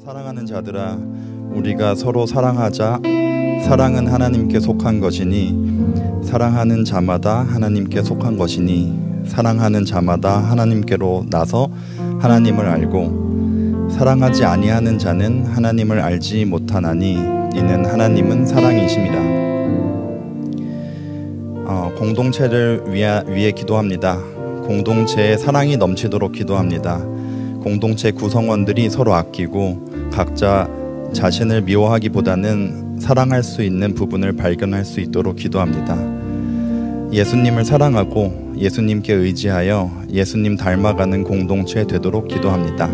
사랑하는 자들아, 우리가 서로 사랑하자. 사랑은 하나님께 속한 것이니 사랑하는 자마다 하나님께 속한 것이니 사랑하는 자마다 하나님께로 나서 하나님을 알고 사랑하지 아니하는 자는 하나님을 알지 못하나니 이는 하나님은 사랑이심이라. 공동체를 위해 기도합니다. 공동체에 사랑이 넘치도록 기도합니다. 공동체 구성원들이 서로 아끼고 각자 자신을 미워하기보다는 사랑할 수 있는 부분을 발견할 수 있도록 기도합니다. 예수님을 사랑하고 예수님께 의지하여 예수님 닮아가는 공동체 되도록 기도합니다.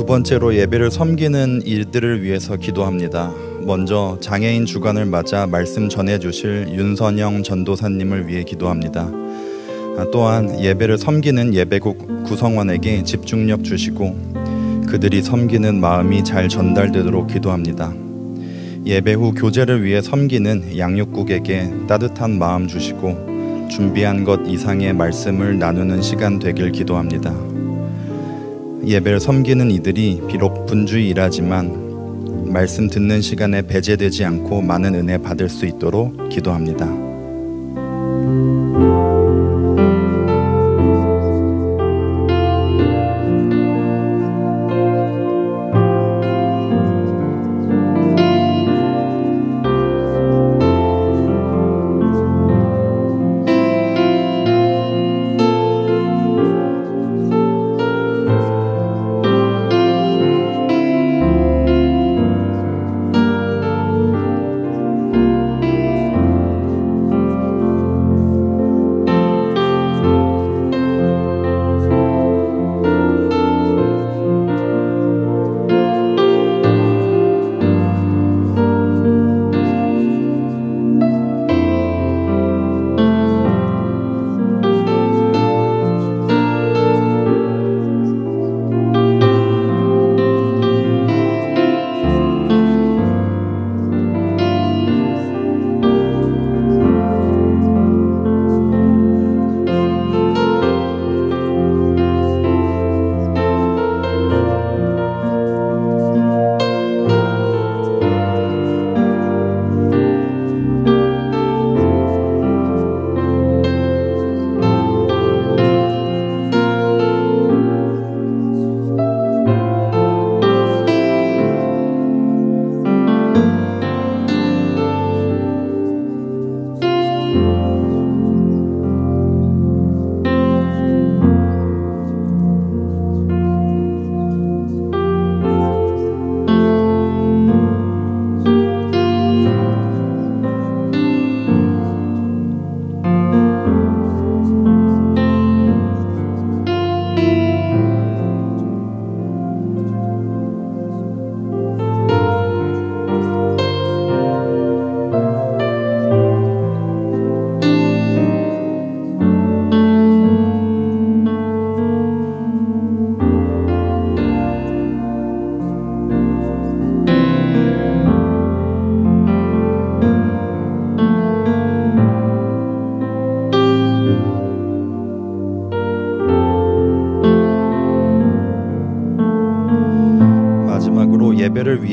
두 번째로 예배를 섬기는 일들을 위해서 기도합니다. 먼저 장애인 주간을 맞아 말씀 전해주실 윤선영 전도사님을 위해 기도합니다. 또한 예배를 섬기는 예배국 구성원에게 집중력 주시고 그들이 섬기는 마음이 잘 전달되도록 기도합니다. 예배 후 교제를 위해 섬기는 양육국에게 따뜻한 마음 주시고 준비한 것 이상의 말씀을 나누는 시간 되길 기도합니다. 예배를 섬기는 이들이 비록 분주히 일하지만 말씀 듣는 시간에 배제되지 않고 많은 은혜 받을 수 있도록 기도합니다.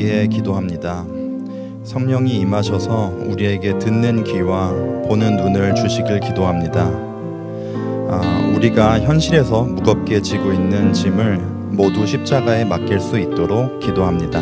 위해 기도합니다. 성령이 임하셔서 우리에게 듣는 귀와 보는 눈을 주시길 기도합니다. 우리가 현실에서 무겁게 지고 있는 짐을 모두 십자가에 맡길 수 있도록 기도합니다.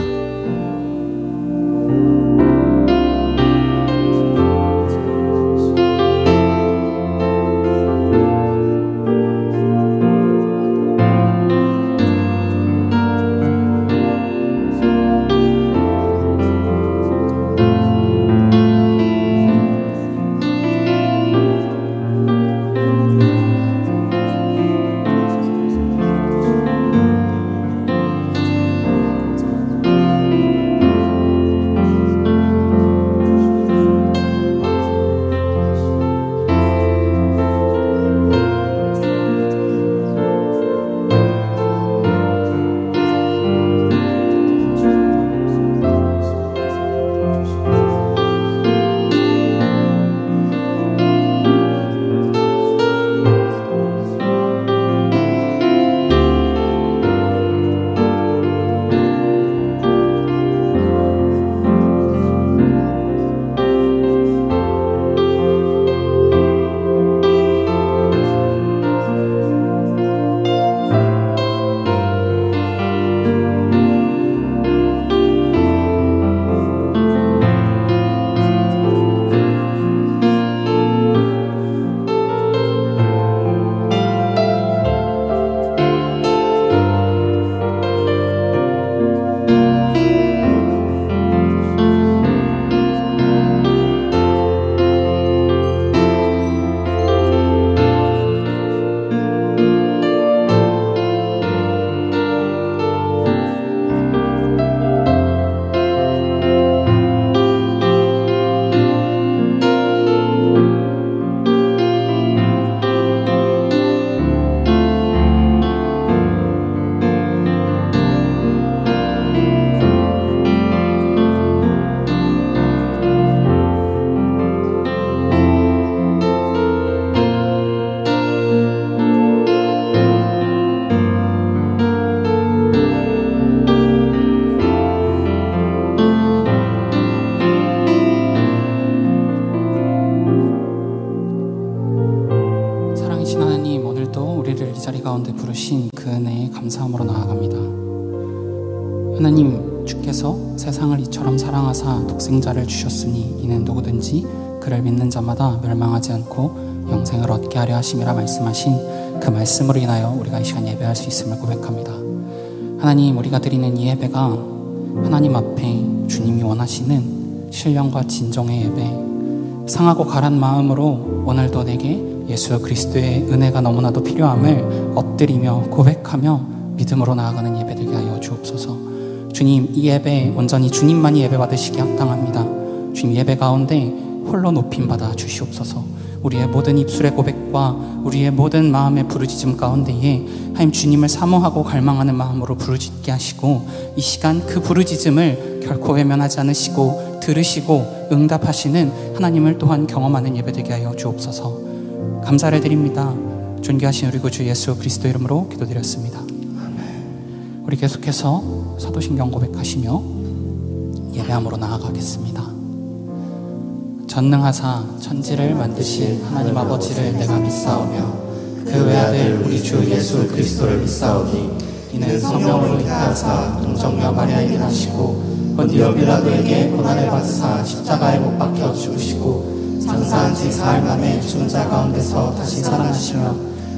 감사함으로 나아갑니다. 하나님, 주께서 세상을 이처럼 사랑하사 독생자를 주셨으니 이는 누구든지 그를 믿는 자마다 멸망하지 않고 영생을 얻게 하려 하심이라 말씀하신 그 말씀으로 인하여 우리가 이 시간 예배할 수 있음을 고백합니다. 하나님, 우리가 드리는 이 예배가 하나님 앞에 주님이 원하시는 신령과 진정의 예배, 상하고 가란 마음으로 오늘도 내게 예수 그리스도의 은혜가 너무나도 필요함을 엎드리며 고백하며 믿음으로 나아가는 예배 되게 하여 주옵소서. 주님, 이 예배 온전히 주님만이 예배 받으시기 합당합니다. 주님, 예배 가운데 홀로 높임받아 주시옵소서. 우리의 모든 입술의 고백과 우리의 모든 마음의 부르짖음 가운데에 하나님 주님을 사모하고 갈망하는 마음으로 부르짖게 하시고, 이 시간 그 부르짖음을 결코 외면하지 않으시고 들으시고 응답하시는 하나님을 또한 경험하는 예배 되게 하여 주옵소서. 감사를 드립니다. 존귀하신 우리 구주 예수 그리스도 이름으로 기도드렸습니다. 아멘. 우리 계속해서 사도신경 고백하시며 예배함으로 나아가겠습니다. 전능하사 천지를 만드신 하나님 아버지를 내가 믿사오며 그 외아들 우리 주 예수 그리스도를 믿사오니 이는 성령으로 잉태하사 동정녀 마리아에게 나시고 본디오 빌라도에게 고난을 받으사 십자가에 못 박혀 죽으시고 장사한 지 사흘 만에 죽은 자 가운데서 다시 살아나시며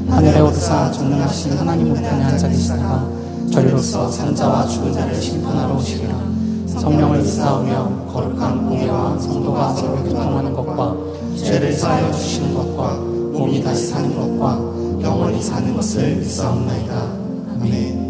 하늘에 오르사 전능하신 하나님 우편에 앉아 계시다가 저리로서 산 자와 죽은 자를 심판하러 오시리라. 성령을 믿사오며 거룩한 공예와 성도가 서로 교통하는 것과 죄를 사하여 주시는 것과 몸이 다시 사는 것과 영원히 사는 것을 믿사옵나이다. 아멘.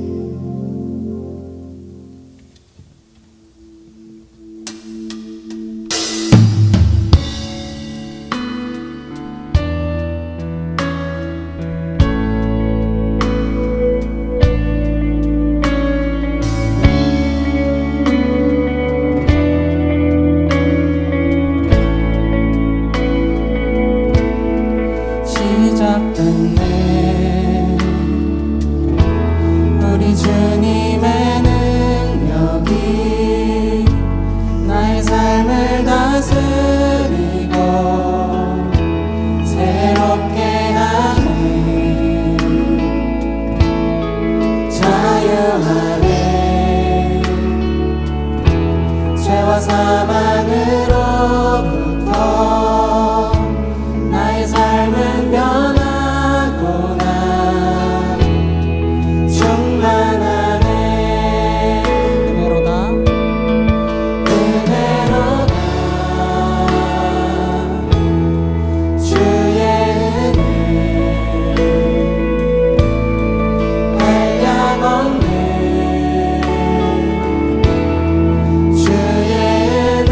우리 사망으로부터 나의 삶은 변하구나. 충만하네. 은혜로다 은혜로다 주의 은혜 한량 없네. 주의 은혜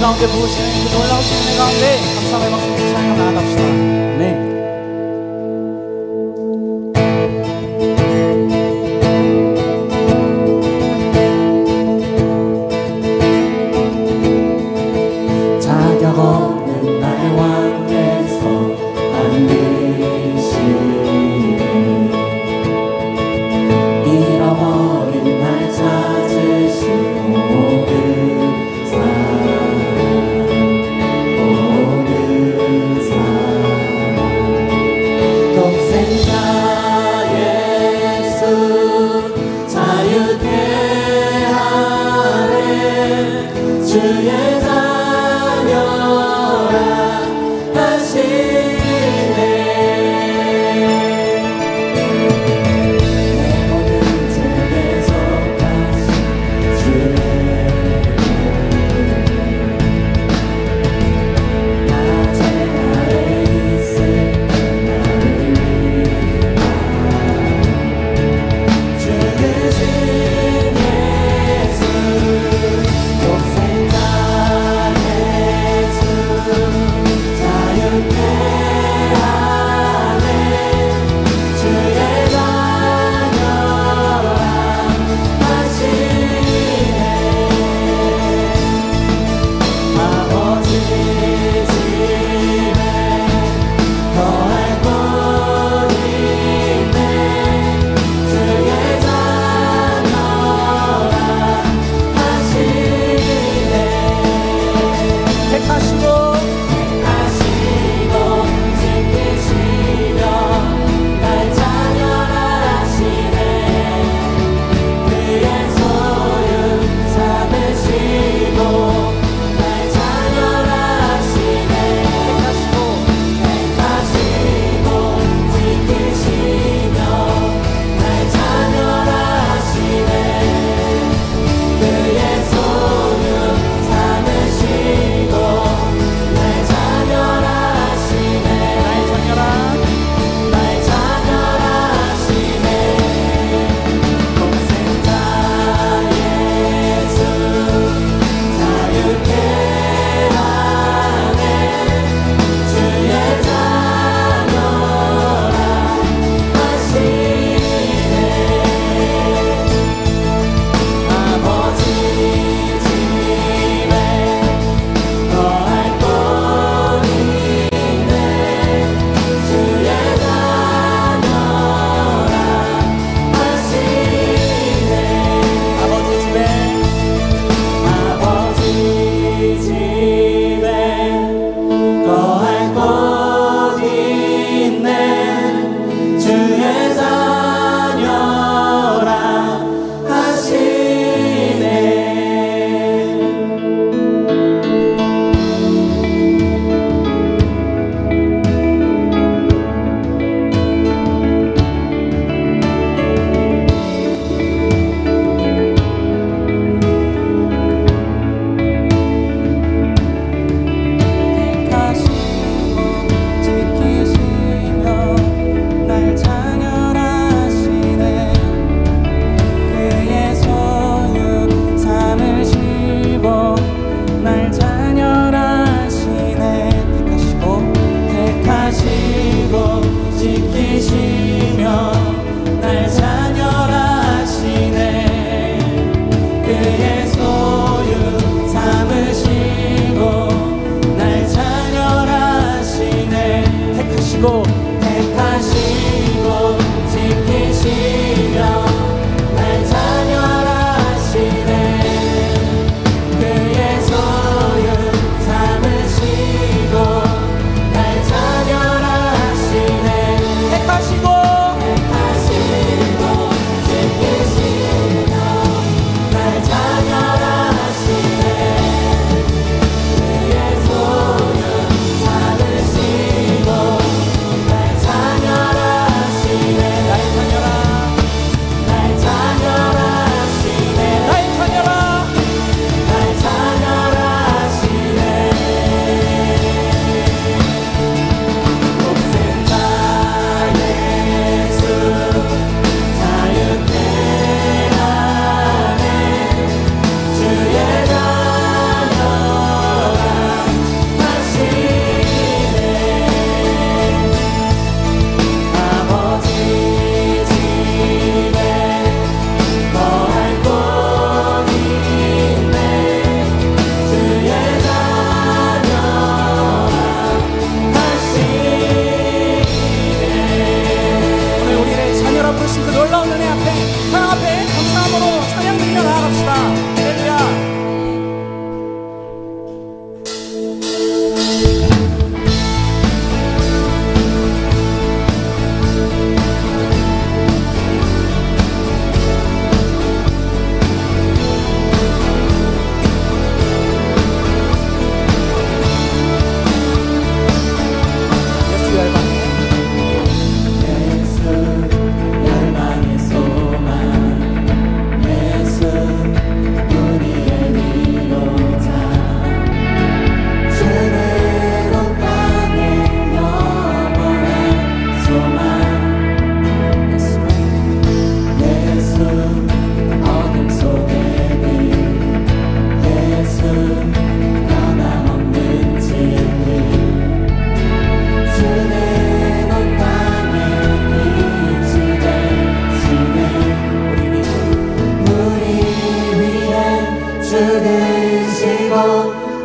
가운데 부으시는 그 놀라우신 은혜 가운데 감사의 박수 찬양 나아갑시다. 네. 자격 없는 나의 왕께서 반드시 잃어버린 날 찾으신 모든 독생자 예수 자유케 하네 주의 자녀라 하시네 내 모든 죄에 속하신 주의 낮에 아래 있을 나를 주 대신 예수 독생자 예수 자유케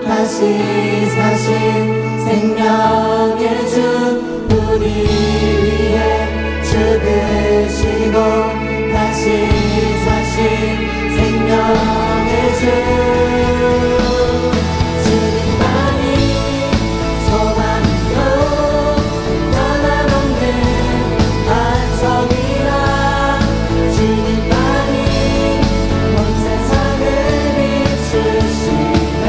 다시 사신 생명의 주 우리 위해 죽으시고 다시 사신 생명의 주 주님만이 소망이요 변함없는 반석이라 주님만이 온 세상을 비추시네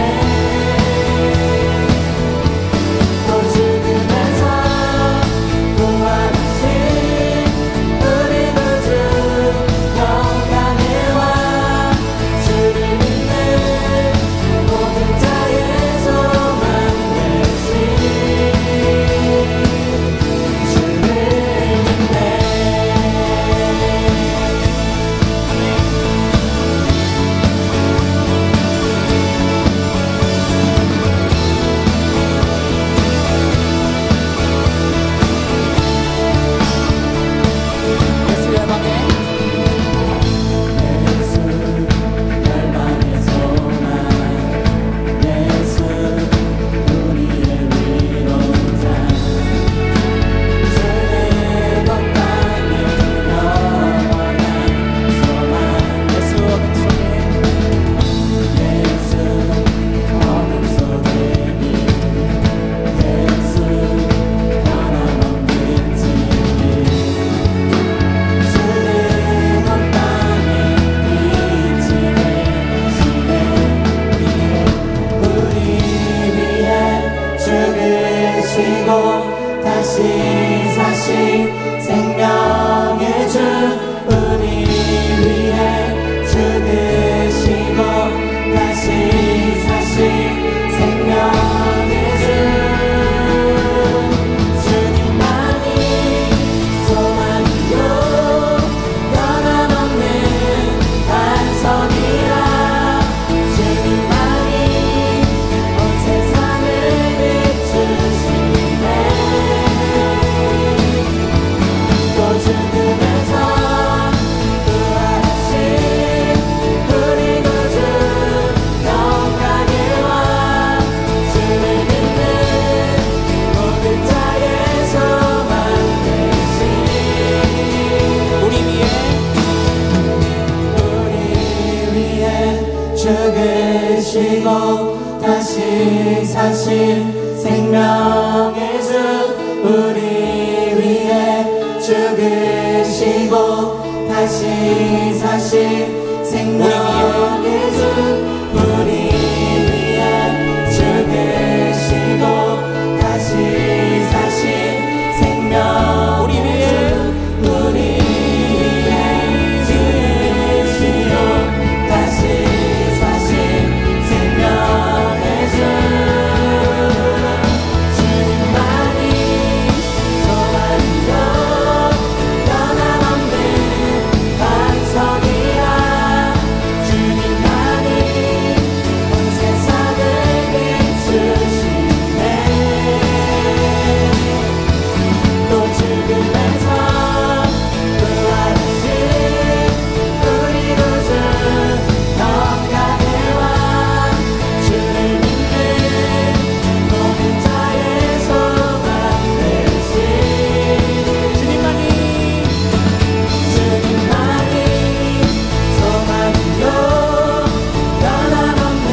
또 죽음에서 부활하신 우리 구주 영광의 왕 주를 믿는 모든 자의 소망 되신 주를 믿네 예수 열방에 예수 열방의 소망 예수 우리의 위로자 주의 건강이 영원한 소망 예수 어둠 속의 길 예수 변함없는 진리 주의 건강이 빛이 되시네 우리 위해 죽으시고 다시 사신 생명의 주 우리 위해 죽으시고 다시 사신 생명의 주 주님만이 소망이요 변함없는 반석이라 주님만이 온 세상을 비추시네 또 죽음에서 부활하신 우리 구주 영광의 왕 주를 믿는 모든 자의 소망 되신 우리 위해 죽으시고 다시 사신 생명의 주 우리 위해 죽으시고 다시 사신 생명의 주 우리 위해 죽으시고 다시 사신 생명의 우리 위해 죽으시고 다시 사신 생명의 주 주님만이 소망이요 변함없는 반석이라 주님만이 온 세상을 비추시네 또 죽음에서 부활하신 우리 구주 영광의 왕 주를 믿는 모든 자의 소망 되신 주님만이 소망이요 변함없는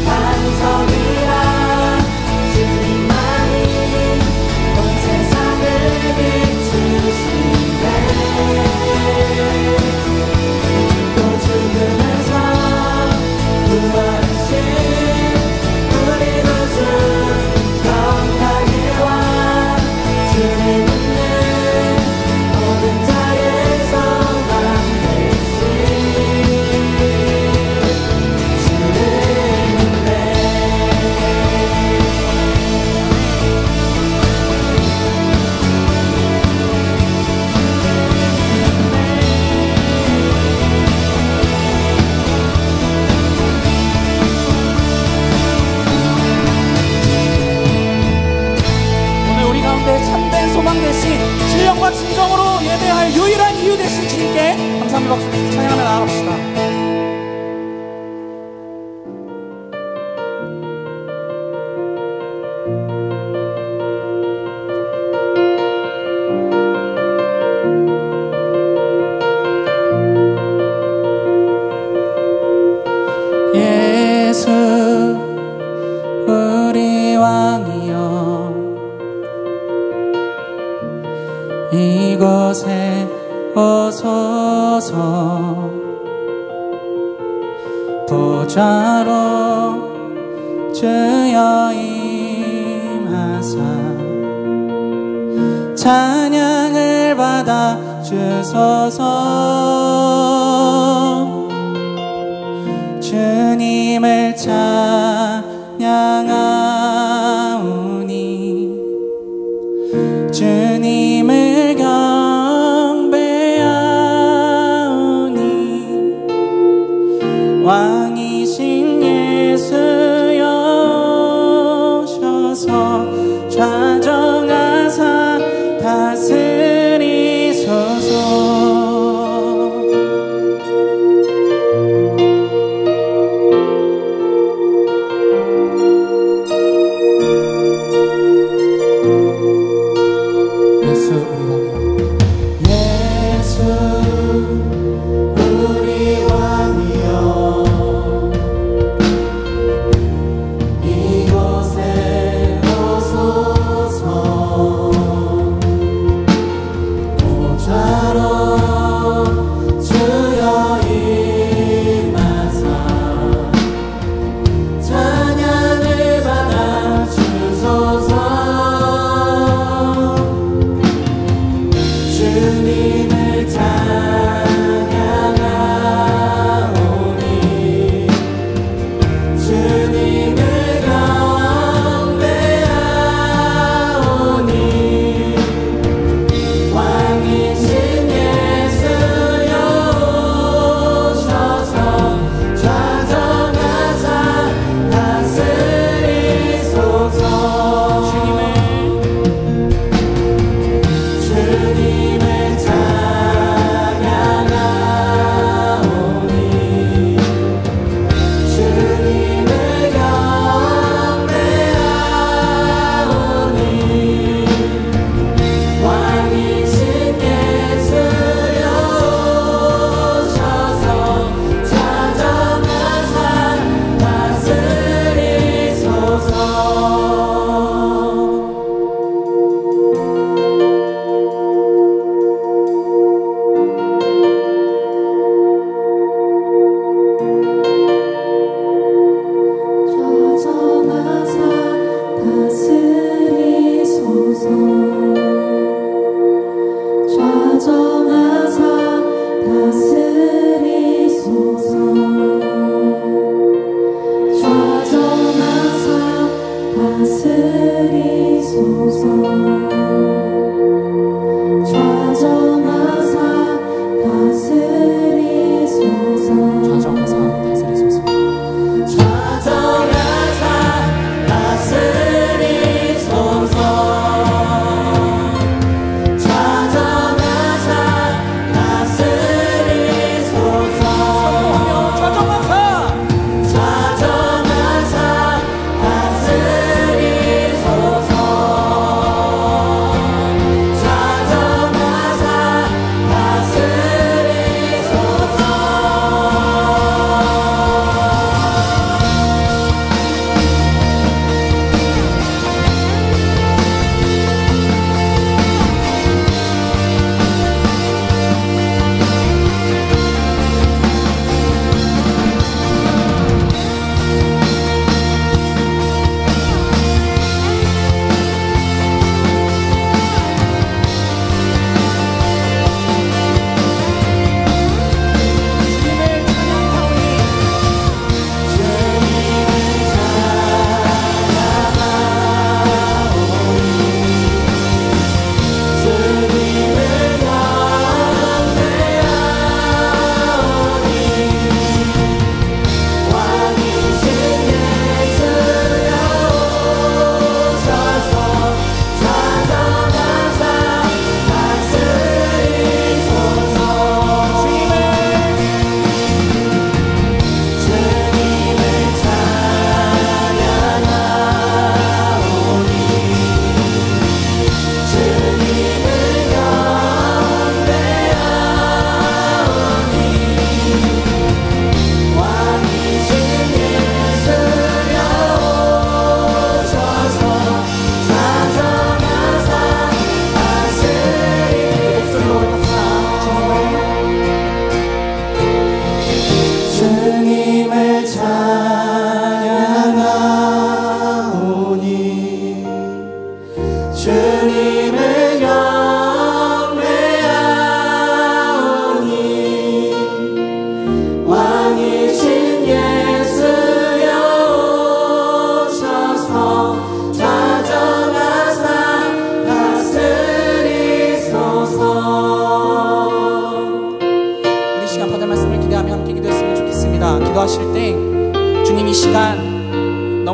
반석이라 주님만이 온 세상을 비추시네 또 죽음에서 부활하신 우리 구주 영광의 왕 주를 믿는 모든 자의 소망 되신 주를 믿네 오늘 우리 가운데 참된 소망 되신 진정과 진정으로 예배할 유일한 이유 되신 주님께 감사함을 박수 찬양하며 나아갑시다. 그곳에 오소서. 보좌로 주여 임하사 찬양을 받아 주소서. 주님을 찬양하오니 주님을 경배하오니 왕이신 예수여 오셔서 좌정하사 다스리소서.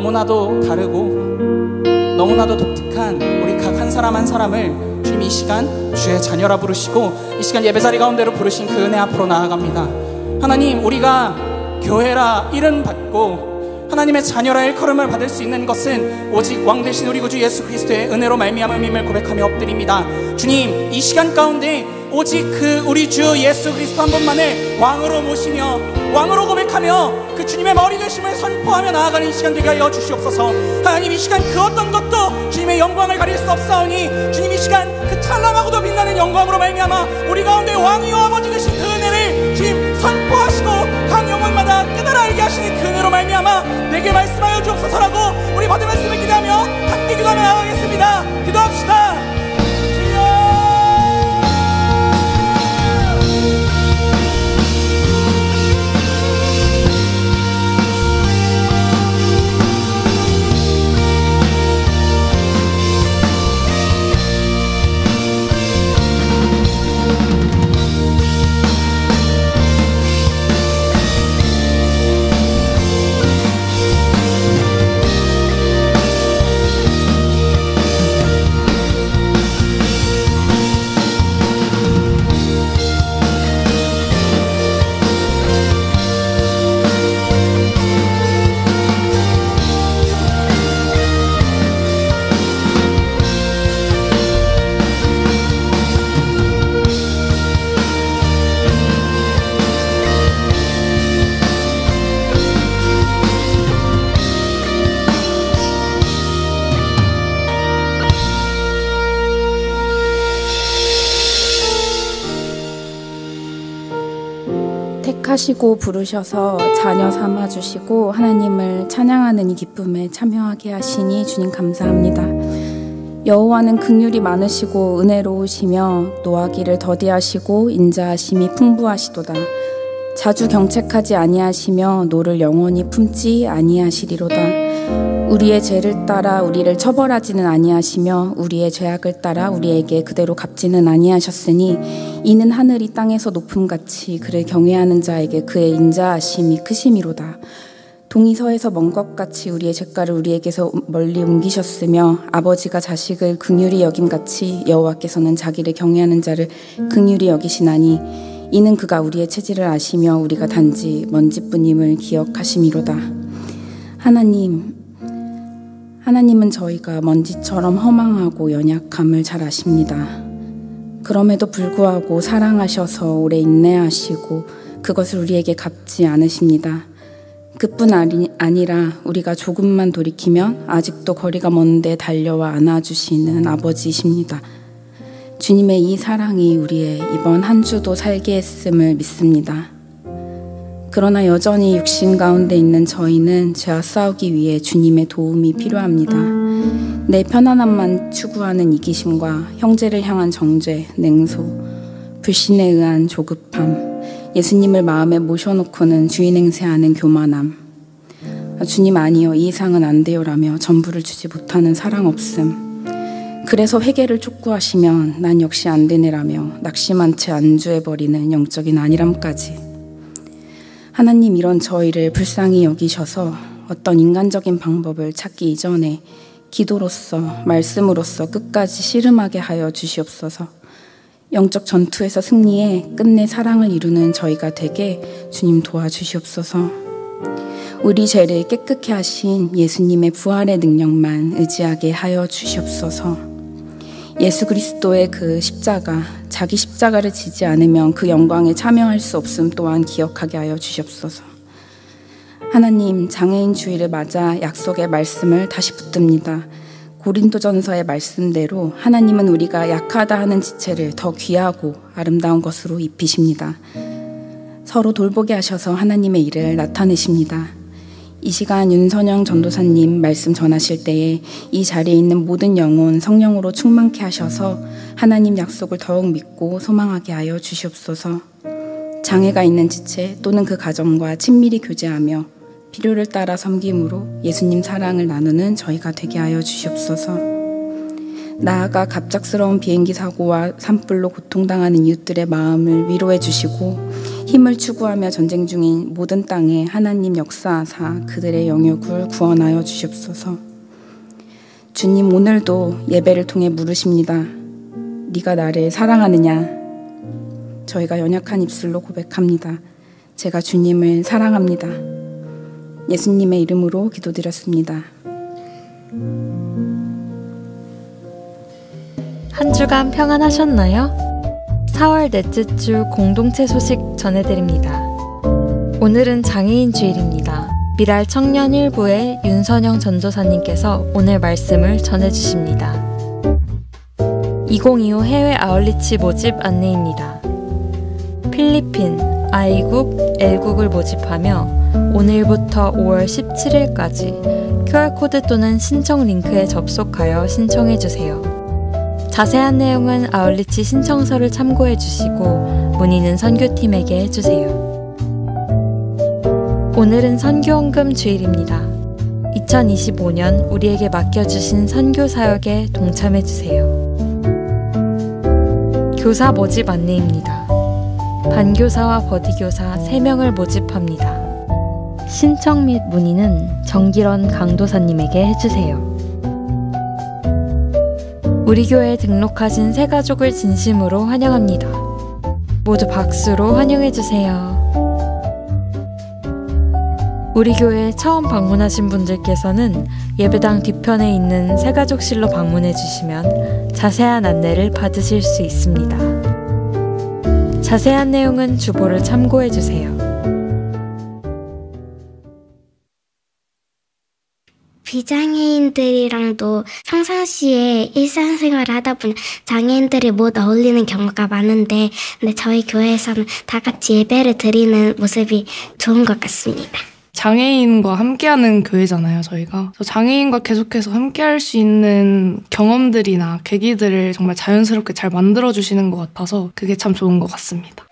너무나도 다르고 너무나도 독특한 우리 각 한 사람 한 사람을 주님 이 시간 주의 자녀라 부르시고 이 시간 예배자리 가운데로 부르신 그 은혜 앞으로 나아갑니다. 하나님, 우리가 교회라 이름 받고 하나님의 자녀라 일컬음을 받을 수 있는 것은 오직 왕 되신 우리 구주 예수 그리스도의 은혜로 말미암음임을 고백하며 엎드립니다. 주님, 이 시간 가운데 오직 그 우리 주 예수 그리스도 한 분만을 왕으로 모시며 왕으로 고백하며 그 주님의 머리 되심을 선포하며 나아가는 시간 되게 하여 주시옵소서. 하나님, 이 시간 그 어떤 것도 주님의 영광을 가릴 수 없사오니 주님 이 시간 그 찬란하고도 빛나는 영광으로 말미암아 우리 가운데 왕이요 아버지 되신 그 은혜를 주님 선포하시고 각 영혼마다 깨달아 알게 하시는 그 은혜로 말미암아 내게 말씀하여 주옵소서라고 우리 받은 말씀을 기도하며 함께 기도하며 나가겠습니다. 기도합시다. 택하시고 부르셔서 자녀 삼아주시고 하나님을 찬양하는 이 기쁨에 참여하게 하시니 주님 감사합니다. 여호와는 긍휼이 많으시고 은혜로우시며 노하기를 더디하시고 인자하심이 풍부하시도다. 자주 경책하지 아니하시며 노를 영원히 품지 아니하시리로다. 우리의 죄를 따라 우리를 처벌하지는 아니하시며 우리의 죄악을 따라 우리에게 그대로 갚지는 아니하셨으니 이는 하늘이 땅에서 높음같이 그를 경외하는 자에게 그의 인자하심이 크심이로다. 동이 서에서 먼 것 같이 우리의 죄가를 우리에게서 멀리 옮기셨으며 아버지가 자식을 긍휼히 여김같이 여호와께서는 자기를 경외하는 자를 긍휼히 여기시나니 이는 그가 우리의 체질을 아시며 우리가 단지 먼지뿐임을 기억하심이로다. 하나님은 저희가 먼지처럼 허망하고 연약함을 잘 아십니다. 그럼에도 불구하고 사랑하셔서 오래 인내하시고 그것을 우리에게 갚지 않으십니다. 그뿐 아니라 우리가 조금만 돌이키면 아직도 거리가 먼데 달려와 안아주시는 아버지이십니다. 주님의 이 사랑이 우리의 이번 한 주도 살게 했음을 믿습니다. 그러나 여전히 육신 가운데 있는 저희는 죄와 싸우기 위해 주님의 도움이 필요합니다. 내 편안함만 추구하는 이기심과 형제를 향한 정죄, 냉소, 불신에 의한 조급함, 예수님을 마음에 모셔놓고는 주인 행세하는 교만함, 주님 아니요 이 이상은 안 돼요라며 전부를 주지 못하는 사랑 없음, 그래서 회개를 촉구하시면 난 역시 안 되네라며 낙심한 채 안주해버리는 영적인 안일함까지. 하나님, 이런 저희를 불쌍히 여기셔서 어떤 인간적인 방법을 찾기 이전에 기도로서 말씀으로서 끝까지 씨름하게 하여 주시옵소서. 영적 전투에서 승리해 끝내 사랑을 이루는 저희가 되게 주님 도와주시옵소서. 우리 죄를 깨끗게 하신 예수님의 부활의 능력만 의지하게 하여 주시옵소서. 예수 그리스도의 그 십자가, 자기 십자가를 지지 않으면 그 영광에 참여할 수 없음 또한 기억하게 하여 주시옵소서. 하나님, 장애인 주일을 맞아 약속의 말씀을 다시 붙듭니다. 고린도전서의 말씀대로 하나님은 우리가 약하다 하는 지체를 더 귀하고 아름다운 것으로 입히십니다. 서로 돌보게 하셔서 하나님의 일을 나타내십니다. 이 시간 윤선영 전도사님 말씀 전하실 때에 이 자리에 있는 모든 영혼 성령으로 충만케 하셔서 하나님 약속을 더욱 믿고 소망하게 하여 주시옵소서. 장애가 있는 지체 또는 그 가정과 친밀히 교제하며 필요를 따라 섬김으로 예수님 사랑을 나누는 저희가 되게 하여 주시옵소서. 나아가 갑작스러운 비행기 사고와 산불로 고통당하는 이웃들의 마음을 위로해 주시고 힘을 추구하며 전쟁 중인 모든 땅에 하나님 역사하사 그들의 영역을 구원하여 주시옵소서. 주님, 오늘도 예배를 통해 물으십니다. 네가 나를 사랑하느냐? 저희가 연약한 입술로 고백합니다. 제가 주님을 사랑합니다. 예수님의 이름으로 기도드렸습니다. 한 주간 평안하셨나요? 4월 넷째 주 공동체 소식 전해드립니다. 오늘은 장애인 주일입니다. 미랄 청년 1부의 윤선영 전도사님께서 오늘 말씀을 전해주십니다. 2025 해외 아울리치 모집 안내입니다. 필리핀, I국, L국을 모집하며 오늘부터 5월 17일까지 QR코드 또는 신청 링크에 접속하여 신청해주세요. 자세한 내용은 아울리치 신청서를 참고해 주시고 문의는 선교팀에게 해주세요. 오늘은 선교헌금 주일입니다. 2025년 우리에게 맡겨주신 선교 사역에 동참해 주세요. 교사 모집 안내입니다. 반교사와 버디교사 3명을 모집합니다. 신청 및 문의는 정기런 강도사님에게 해주세요. 우리 교회에 등록하신 새 가족을 진심으로 환영합니다. 모두 박수로 환영해주세요. 우리 교회에 처음 방문하신 분들께서는 예배당 뒤편에 있는 새가족실로 방문해주시면 자세한 안내를 받으실 수 있습니다. 자세한 내용은 주보를 참고해주세요. 비장애인들이랑도 평상시에 일상생활을 하다 보니 장애인들이 못 어울리는 경우가 많은데 근데 저희 교회에서는 다 같이 예배를 드리는 모습이 좋은 것 같습니다. 장애인과 함께하는 교회잖아요, 저희가. 그래서 장애인과 계속해서 함께할 수 있는 경험들이나 계기들을 정말 자연스럽게 잘 만들어주시는 것 같아서 그게 참 좋은 것 같습니다.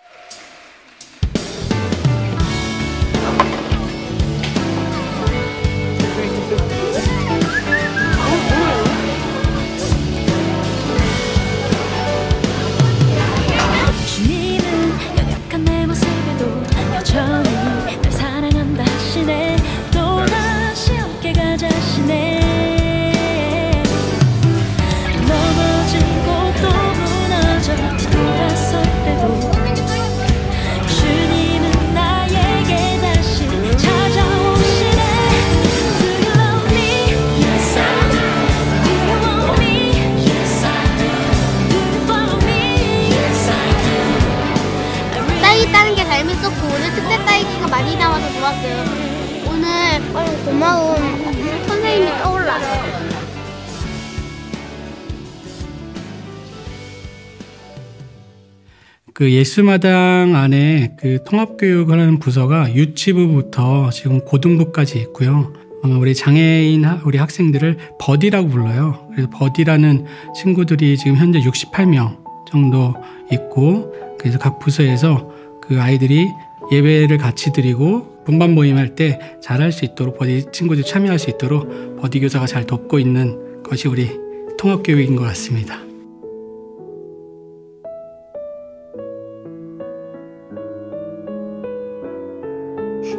많이 나와서 좋았어요. 오늘 고마운 선생님이 떠올랐어요. 그 예수마당 안에 그 통합교육을 하는 부서가 유치부부터 지금 고등부까지 있고요. 우리 장애인 우리 학생들을 버디라고 불러요. 그래서 버디라는 친구들이 지금 현재 68명 정도 있고, 그래서 각 부서에서 그 아이들이 예배를 같이 드리고 분반 모임할 때 잘할 수 있도록 버디 친구들이 참여할 수 있도록 버디 교사가 잘 돕고 있는 것이 우리 통합교육인 것 같습니다.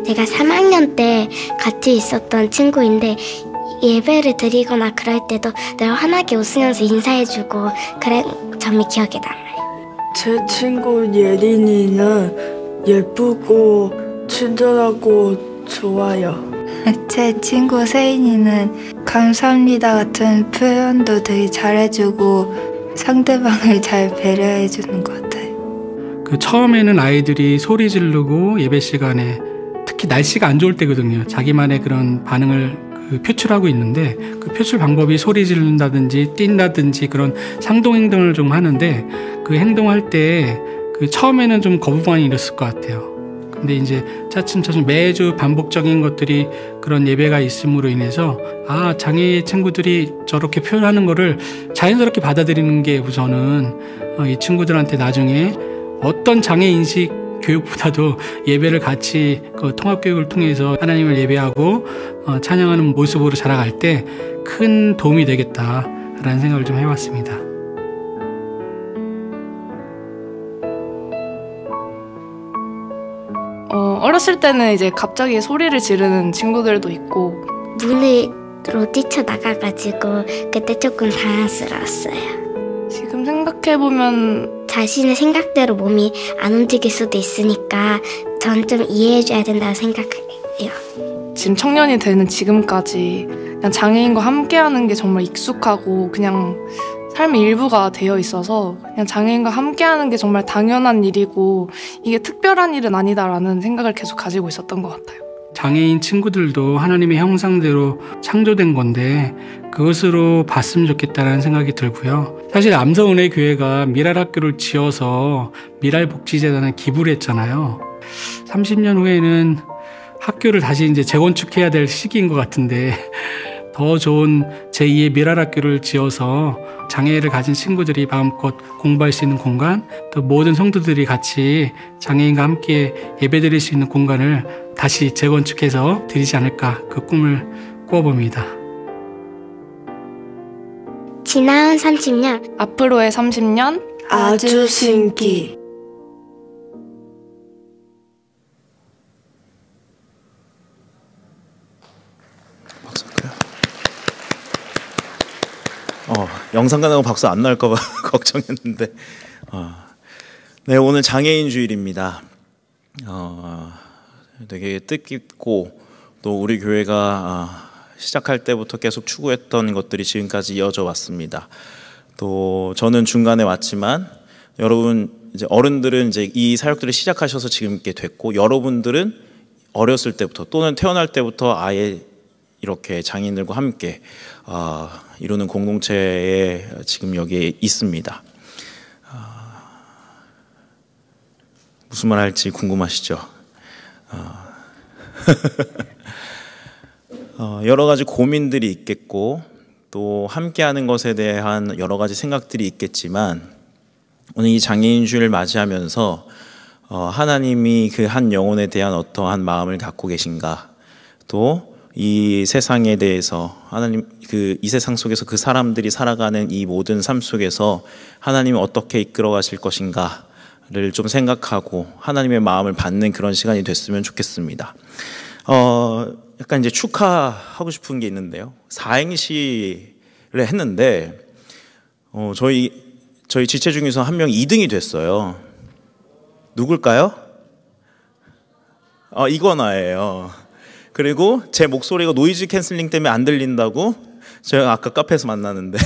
제가 3학년 때 같이 있었던 친구인데 예배를 드리거나 그럴 때도 늘 환하게 웃으면서 인사해주고 그런 점이 기억에 남아요. 제 친구 예린이는 예쁘고 친절하고 좋아요. 제 친구 세인이는 감사합니다 같은 표현도 되게 잘해주고 상대방을 잘 배려해주는 것 같아요. 그 처음에는 아이들이 소리 지르고 예배 시간에 특히 날씨가 안 좋을 때거든요. 자기만의 그런 반응을 표출하고 있는데 그 표출 방법이 소리 지른다든지 뛴다든지 그런 상동 행동을 좀 하는데 그 행동할 때 그 처음에는 좀 거부감이 일었을 것 같아요. 근데 이제 차츰차츰 매주 반복적인 것들이 그런 예배가 있음으로 인해서 장애 친구들이 저렇게 표현하는 거를 자연스럽게 받아들이는 게 우선은 이 친구들한테 나중에 어떤 장애인식 교육보다도 예배를 같이 그 통합교육을 통해서 하나님을 예배하고 찬양하는 모습으로 자라갈 때 큰 도움이 되겠다라는 생각을 좀 해봤습니다. 어렸을 때는 이제 갑자기 소리를 지르는 친구들도 있고 문으로 뛰쳐나가가지고 그때 조금 당황스러웠어요. 지금 생각해보면 자신의 생각대로 몸이 안 움직일 수도 있으니까 전 좀 이해해줘야 된다고 생각해요. 지금 청년이 되는 지금까지 그냥 장애인과 함께하는 게 정말 익숙하고 그냥 삶의 일부가 되어 있어서 그냥 장애인과 함께하는 게 정말 당연한 일이고 이게 특별한 일은 아니다라는 생각을 계속 가지고 있었던 것 같아요. 장애인 친구들도 하나님의 형상대로 창조된 건데 그것으로 봤으면 좋겠다는 생각이 들고요. 사실 암서은혜교회가 미랄학교를 지어서 미랄복지재단에 기부를 했잖아요. 30년 후에는 학교를 다시 이제 재건축해야 될 시기인 것 같은데 더 좋은 제2의 미랄학교를 지어서 장애를 가진 친구들이 마음껏 공부할 수 있는 공간, 또 모든 성도들이 같이 장애인과 함께 예배드릴 수 있는 공간을 다시 재건축해서 드리지 않을까 그 꿈을 꾸어봅니다. 지나온 30년, 앞으로의 30년 아주 신기. 영상 가나고 박수 안 나올까 봐 걱정했는데 네, 오늘 장애인 주일입니다. 되게 뜻깊고 또 우리 교회가 시작할 때부터 계속 추구했던 것들이 지금까지 이어져 왔습니다. 또 저는 중간에 왔지만 여러분 이제 어른들은 이제 이 사역들을 시작하셔서 지금 있게 됐고 여러분들은 어렸을 때부터 또는 태어날 때부터 아예 이렇게 장애인들과 함께 이루는 공동체에 지금 여기에 있습니다. 무슨 말 할지 궁금하시죠? 여러 가지 고민들이 있겠고 또 함께하는 것에 대한 여러 가지 생각들이 있겠지만 오늘 이 장애인 주일을 맞이하면서 하나님이 그 한 영혼에 대한 어떠한 마음을 갖고 계신가, 또 이 세상에 대해서 하나님 이 세상 속에서 그 사람들이 살아가는 이 모든 삶 속에서 하나님이 어떻게 이끌어 가실 것인가를 좀 생각하고 하나님의 마음을 받는 그런 시간이 됐으면 좋겠습니다. 약간 이제 축하하고 싶은 게 있는데요. 사행시를 했는데 저희 지체 중에서 한 명 2등이 됐어요. 누굴까요? 이거나예요. 그리고 제 목소리가 노이즈 캔슬링 때문에 안 들린다고 제가 아까 카페에서 만났는데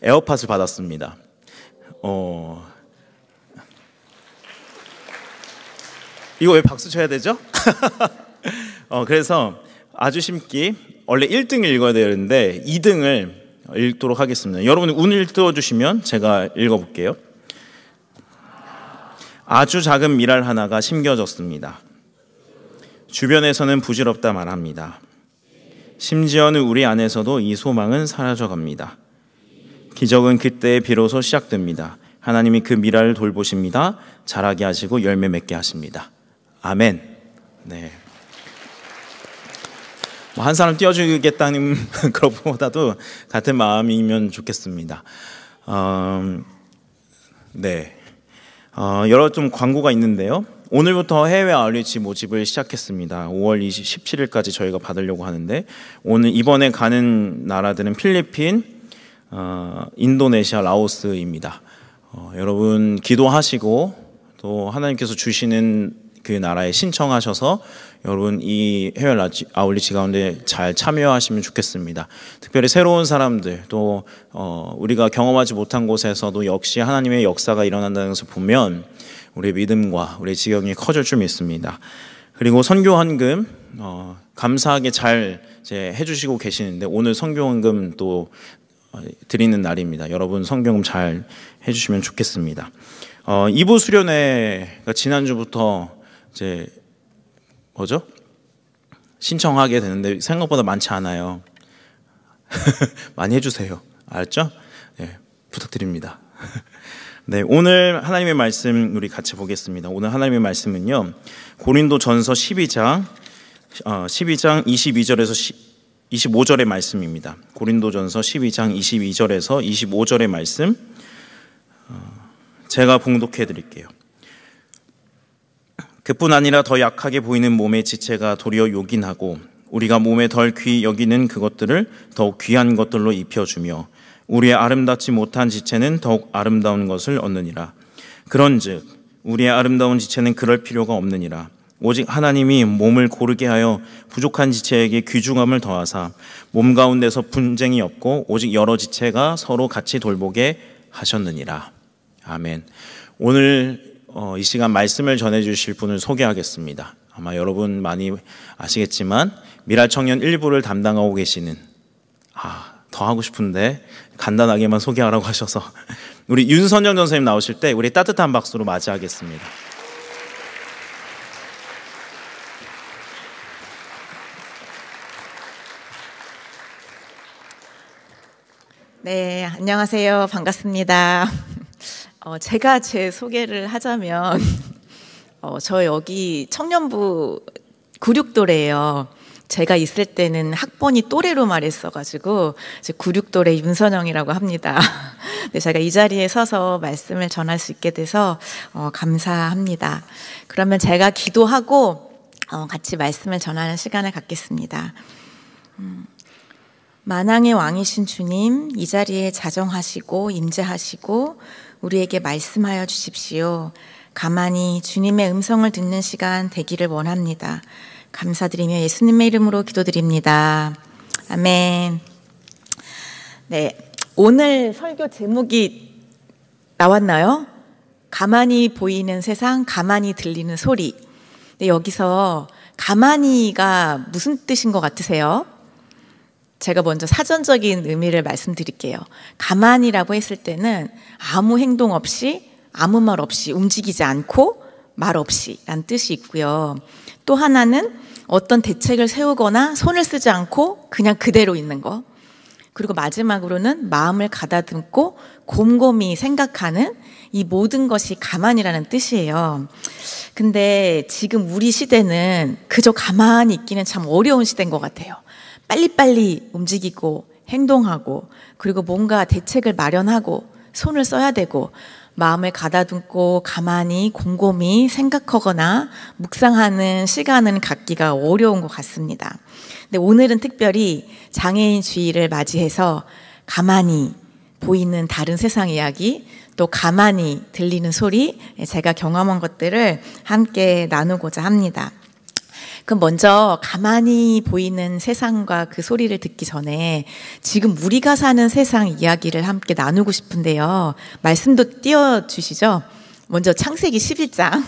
에어팟을 받았습니다. 이거 왜 박수 쳐야 되죠? 그래서 아주 심기 원래 1등을 읽어야 되는데 2등을 읽도록 하겠습니다. 여러분 운을 띄워주시면 제가 읽어볼게요. 아주 작은 미랄 하나가 심겨졌습니다. 주변에서는 부질없다 말합니다. 심지어는 우리 안에서도 이 소망은 사라져갑니다. 기적은 그때 비로소 시작됩니다. 하나님이 그 미랄을 돌보십니다. 자라게 하시고 열매 맺게 하십니다. 아멘. 네. 한 사람 띄워주겠다는 것보다도 같은 마음이면 좋겠습니다. 네. 여러 좀 광고가 있는데요. 오늘부터 해외 아울리치 모집을 시작했습니다. 5월 17일까지 저희가 받으려고 하는데 이번에 가는 나라들은 필리핀, 인도네시아, 라오스입니다. 여러분 기도하시고 또 하나님께서 주시는 그 나라에 신청하셔서 여러분 이 해외 아울리치 가운데 잘 참여하시면 좋겠습니다. 특별히 새로운 사람들 또 우리가 경험하지 못한 곳에서도 역시 하나님의 역사가 일어난다는 것을 보면 우리의 믿음과 우리의 지경이 커질 줄 믿습니다. 그리고 선교헌금 감사하게 잘 해주시고 계시는데 오늘 선교헌금 또 드리는 날입니다. 여러분 선교헌금 잘 해주시면 좋겠습니다. 2부 수련회가 지난주부터 신청하게 되는데 생각보다 많지 않아요. 많이 해주세요. 알았죠? 네, 부탁드립니다. 네, 오늘 하나님의 말씀 우리 같이 보겠습니다. 오늘 하나님의 말씀은요, 고린도전서 12장 22절에서 25절의 말씀입니다. 고린도전서 12장 22절에서 25절의 말씀 제가 봉독해 드릴게요. 그뿐 아니라 더 약하게 보이는 몸의 지체가 도리어 요긴하고 우리가 몸에 덜 귀히 여기는 그것들을 더욱 귀한 것들로 입혀주며 우리의 아름답지 못한 지체는 더욱 아름다운 것을 얻느니라. 그런즉 우리의 아름다운 지체는 그럴 필요가 없느니라. 오직 하나님이 몸을 고르게 하여 부족한 지체에게 귀중함을 더하사 몸 가운데서 분쟁이 없고 오직 여러 지체가 서로 같이 돌보게 하셨느니라. 아멘. 오늘 이 시간 말씀을 전해주실 분을 소개하겠습니다. 아마 여러분 많이 아시겠지만 미랄청년 1부를 담당하고 계시는 더 하고 싶은데 간단하게만 소개하라고 하셔서 우리 윤선영 전사님 나오실 때 우리 따뜻한 박수로 맞이하겠습니다. 네, 안녕하세요. 반갑습니다. 제가 제 소개를 하자면 저 여기 청년부 96도래예요. 제가 있을 때는 학번이 또래로 말했어가지고 96도래 윤선영이라고 합니다. 네, 제가 이 자리에 서서 말씀을 전할 수 있게 돼서 감사합니다. 그러면 제가 기도하고 같이 말씀을 전하는 시간을 갖겠습니다. 만왕의 왕이신 주님, 이 자리에 자정하시고 임재하시고 우리에게 말씀하여 주십시오. 가만히 주님의 음성을 듣는 시간 되기를 원합니다. 감사드리며 예수님의 이름으로 기도드립니다. 아멘. 네, 오늘 설교 제목이 나왔나요? 가만히 보이는 세상, 가만히 들리는 소리. 네, 여기서 가만히가 무슨 뜻인 것 같으세요? 제가 먼저 사전적인 의미를 말씀드릴게요. 가만히라고 했을 때는 아무 행동 없이, 아무 말 없이, 움직이지 않고 말 없이 라는 뜻이 있고요. 또 하나는 어떤 대책을 세우거나 손을 쓰지 않고 그냥 그대로 있는 거. 그리고 마지막으로는 마음을 가다듬고 곰곰이 생각하는 이 모든 것이 가만히라는 뜻이에요. 근데 지금 우리 시대는 그저 가만히 있기는 참 어려운 시대인 것 같아요. 빨리빨리 움직이고 행동하고 그리고 뭔가 대책을 마련하고 손을 써야 되고 마음을 가다듬고 가만히 곰곰이 생각하거나 묵상하는 시간은 갖기가 어려운 것 같습니다. 근데 오늘은 특별히 장애인 주일을 맞이해서 가만히 보이는 다른 세상 이야기, 또 가만히 들리는 소리, 제가 경험한 것들을 함께 나누고자 합니다. 그럼 먼저 가만히 보이는 세상과 그 소리를 듣기 전에 지금 우리가 사는 세상 이야기를 함께 나누고 싶은데요. 말씀도 띄워주시죠. 먼저 창세기 11장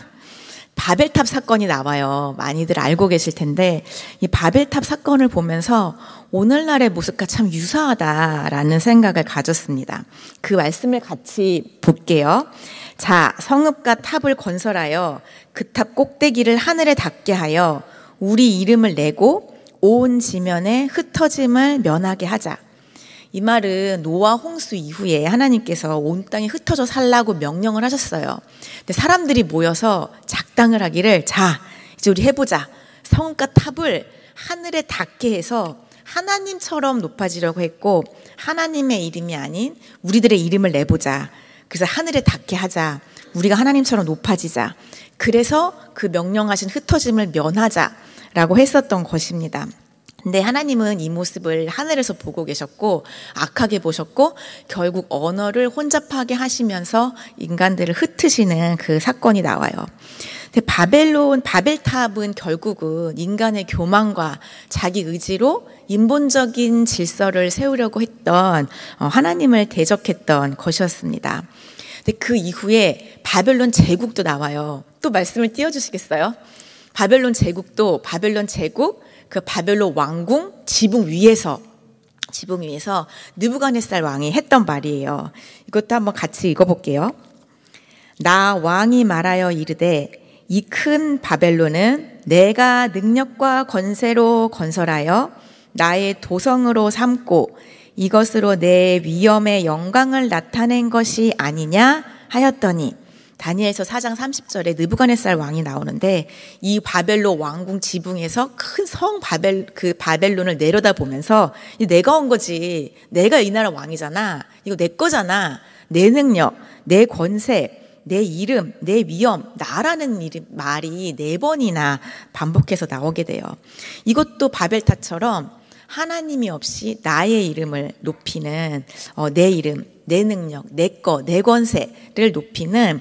바벨탑 사건이 나와요. 많이들 알고 계실 텐데 이 바벨탑 사건을 보면서 오늘날의 모습과 참 유사하다라는 생각을 가졌습니다. 그 말씀을 같이 볼게요. 자, 성읍과 탑을 건설하여 그 탑 꼭대기를 하늘에 닿게 하여 우리 이름을 내고 온 지면에 흩어짐을 면하게 하자. 이 말은 노아 홍수 이후에 하나님께서 온 땅에 흩어져 살라고 명령을 하셨어요. 근데 사람들이 모여서 작당을 하기를 자, 이제 우리 해보자. 성과 탑을 하늘에 닿게 해서 하나님처럼 높아지려고 했고 하나님의 이름이 아닌 우리들의 이름을 내보자. 그래서 하늘에 닿게 하자. 우리가 하나님처럼 높아지자. 그래서 그 명령하신 흩어짐을 면하자라고 했었던 것입니다. 근데 하나님은 이 모습을 하늘에서 보고 계셨고 악하게 보셨고 결국 언어를 혼잡하게 하시면서 인간들을 흩으시는 그 사건이 나와요. 근데 바벨탑은 결국은 인간의 교만과 자기 의지로 인본적인 질서를 세우려고 했던 하나님을 대적했던 것이었습니다. 근데 그 이후에 바벨론 제국도 나와요. 또 말씀을 띄워주시겠어요? 바벨론 제국 그 바벨론 왕궁 지붕 위에서 느부갓네살 왕이 했던 말이에요. 이것도 한번 같이 읽어볼게요. 나 왕이 말하여 이르되 이 큰 바벨론은 내가 능력과 권세로 건설하여 나의 도성으로 삼고 이것으로 내 위엄의 영광을 나타낸 것이 아니냐 하였더니 다니엘서 4장 30절에 느부갓네살 왕이 나오는데 이 바벨론 왕궁 지붕에서 큰 성 바벨론을 내려다보면서 내가 온 거지. 내가 이 나라 왕이잖아. 이거 내 거잖아. 내 능력, 내 권세, 내 이름, 내 위엄, 나라는 말이 4번이나 반복해서 나오게 돼요. 이것도 바벨탑처럼 하나님이 없이 나의 이름을 높이는 내 이름, 내 능력, 내 거, 내 권세를 높이는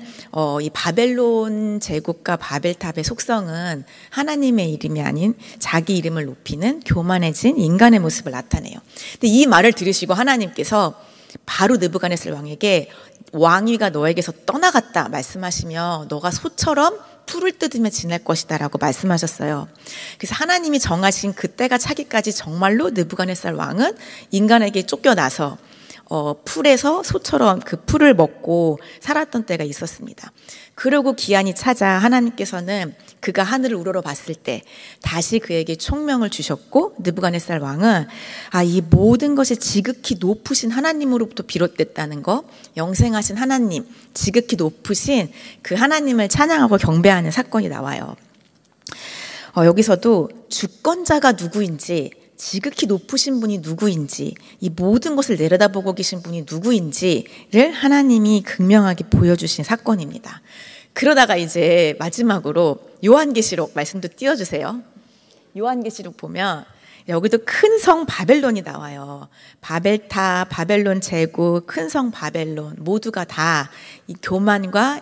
이 바벨론 제국과 바벨탑의 속성은 하나님의 이름이 아닌 자기 이름을 높이는 교만해진 인간의 모습을 나타내요. 근데 이 말을 들으시고 하나님께서 바로 느부갓네살 왕에게 왕위가 너에게서 떠나갔다 말씀하시며 너가 소처럼 풀을 뜯으며 지낼 것이다 라고 말씀하셨어요. 그래서 하나님이 정하신 그때가 차기까지 정말로 느부갓네살 왕은 인간에게 쫓겨나서 풀에서 소처럼 그 풀을 먹고 살았던 때가 있었습니다. 그러고 기한이 차자 하나님께서는 그가 하늘을 우러러 봤을 때 다시 그에게 총명을 주셨고 느부갓네살 왕은 이 모든 것이 지극히 높으신 하나님으로부터 비롯됐다는 거, 영생하신 하나님, 지극히 높으신 그 하나님을 찬양하고 경배하는 사건이 나와요. 여기서도 주권자가 누구인지, 지극히 높으신 분이 누구인지, 이 모든 것을 내려다보고 계신 분이 누구인지를 하나님이 극명하게 보여주신 사건입니다. 그러다가 이제 마지막으로 요한계시록 말씀도 띄워주세요. 요한계시록 보면 여기도 큰 성 바벨론이 나와요. 바벨탑, 바벨론 제국, 큰 성 바벨론 모두가 다 이 교만과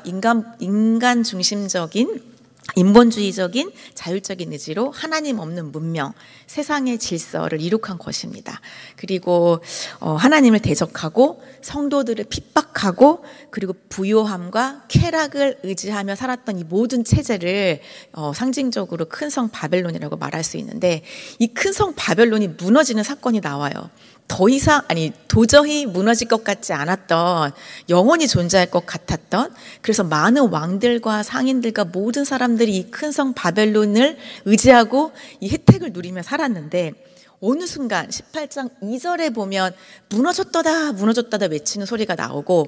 인간 중심적인 인본주의적인 자율적인 의지로 하나님 없는 문명, 세상의 질서를 이룩한 것입니다. 그리고 하나님을 대적하고 성도들을 핍박하고 그리고 부요함과 쾌락을 의지하며 살았던 이 모든 체제를 상징적으로 큰 성 바벨론이라고 말할 수 있는데, 이 큰 성 바벨론이 무너지는 사건이 나와요. 도저히 무너질 것 같지 않았던, 영원히 존재할 것 같았던, 그래서 많은 왕들과 상인들과 모든 사람들이 이 큰 성 바벨론을 의지하고 이 혜택을 누리며 살았는데, 어느 순간 18장 2절에 보면 무너졌다다 무너졌다다 외치는 소리가 나오고,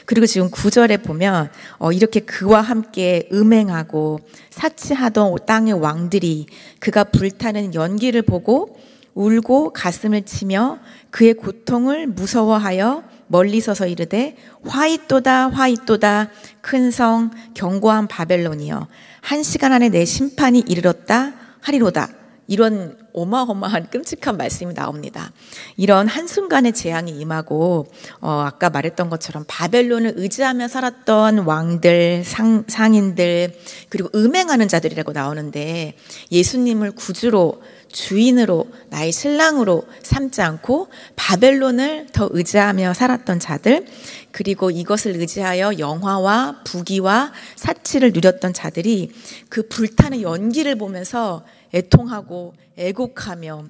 그리고 지금 9절에 보면 이렇게 그와 함께 음행하고 사치하던 땅의 왕들이 그가 불타는 연기를 보고 울고 가슴을 치며 그의 고통을 무서워하여 멀리 서서 이르되 화이또다 화이또다 큰 성 견고한 바벨론이여 한 시간 안에 내 심판이 이르렀다 하리로다. 이런 어마어마한 끔찍한 말씀이 나옵니다. 이런 한순간의 재앙이 임하고 아까 말했던 것처럼 바벨론을 의지하며 살았던 왕들, 상인들, 그리고 음행하는 자들이라고 나오는데, 예수님을 구주로 주인으로 나의 신랑으로 삼지 않고 바벨론을 더 의지하며 살았던 자들, 그리고 이것을 의지하여 영화와 부귀와 사치를 누렸던 자들이 그 불타는 연기를 보면서 애통하고 애곡하며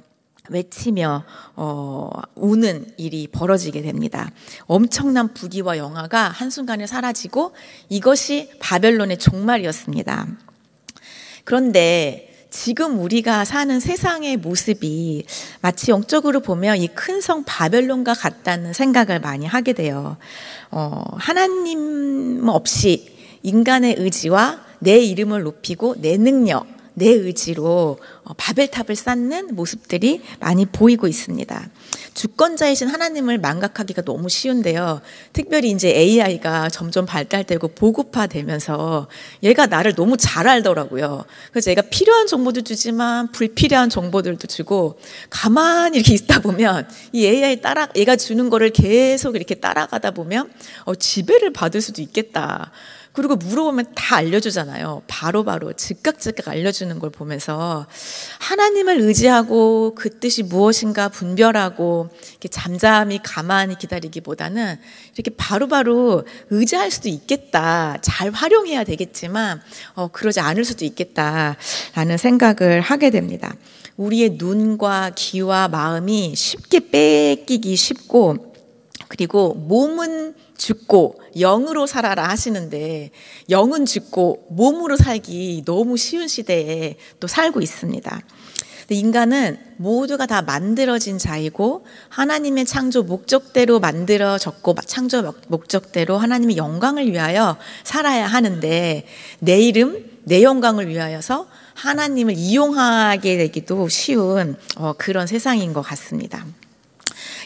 외치며 우는 일이 벌어지게 됩니다. 엄청난 부귀와 영화가 한순간에 사라지고 이것이 바벨론의 종말이었습니다. 그런데 지금 우리가 사는 세상의 모습이 마치 영적으로 보면 이 큰 성 바벨론과 같다는 생각을 많이 하게 돼요. 하나님 없이 인간의 의지와 내 이름을 높이고 내 능력, 내 의지로 바벨탑을 쌓는 모습들이 많이 보이고 있습니다. 주권자이신 하나님을 망각하기가 너무 쉬운데요. 특별히 이제 AI가 점점 발달되고 보급화되면서 얘가 나를 너무 잘 알더라고요. 그래서 얘가 필요한 정보도 주지만 불필요한 정보들도 주고, 가만히 이렇게 있다 보면 이 AI 얘가 주는 거를 계속 이렇게 따라가다 보면 지배를 받을 수도 있겠다. 그리고 물어보면 다 알려주잖아요. 바로바로 즉각 알려주는 걸 보면서 하나님을 의지하고 그 뜻이 무엇인가 분별하고 이렇게 잠잠히 가만히 기다리기보다는 이렇게 바로바로 의지할 수도 있겠다. 잘 활용해야 되겠지만 그러지 않을 수도 있겠다라는 생각을 하게 됩니다. 우리의 눈과 귀와 마음이 쉽게 뺏기기 쉽고, 그리고 몸은 죽고 영으로 살아라 하시는데 영은 죽고 몸으로 살기 너무 쉬운 시대에 또 살고 있습니다. 인간은 모두가 다 만들어진 자이고 하나님의 창조 목적대로 만들어졌고 창조 목적대로 하나님의 영광을 위하여 살아야 하는데, 내 이름, 내 영광을 위하여서 하나님을 이용하게 되기도 쉬운 그런 세상인 것 같습니다.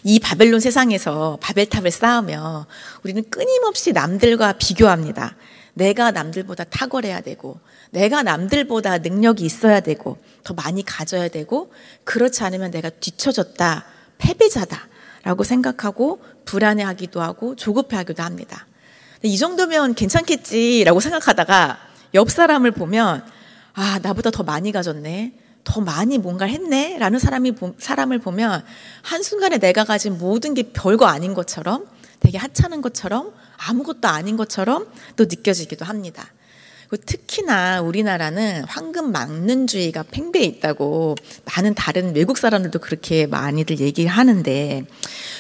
이 바벨론 세상에서 바벨탑을 쌓으며 우리는 끊임없이 남들과 비교합니다. 내가 남들보다 탁월해야 되고 내가 남들보다 능력이 있어야 되고 더 많이 가져야 되고 그렇지 않으면 내가 뒤처졌다, 패배자다 라고 생각하고 불안해하기도 하고 조급해하기도 합니다. 이 정도면 괜찮겠지라고 생각하다가 옆 사람을 보면 아, 나보다 더 많이 가졌네, 더 많이 뭔가를 했네 라는 사람을 보면 한순간에 내가 가진 모든 게 별거 아닌 것처럼, 되게 하찮은 것처럼, 아무것도 아닌 것처럼 또 느껴지기도 합니다. 특히나 우리나라는 황금 망른주의가 팽배해 있다고 많은 다른 외국 사람들도 그렇게 많이들 얘기를 하는데,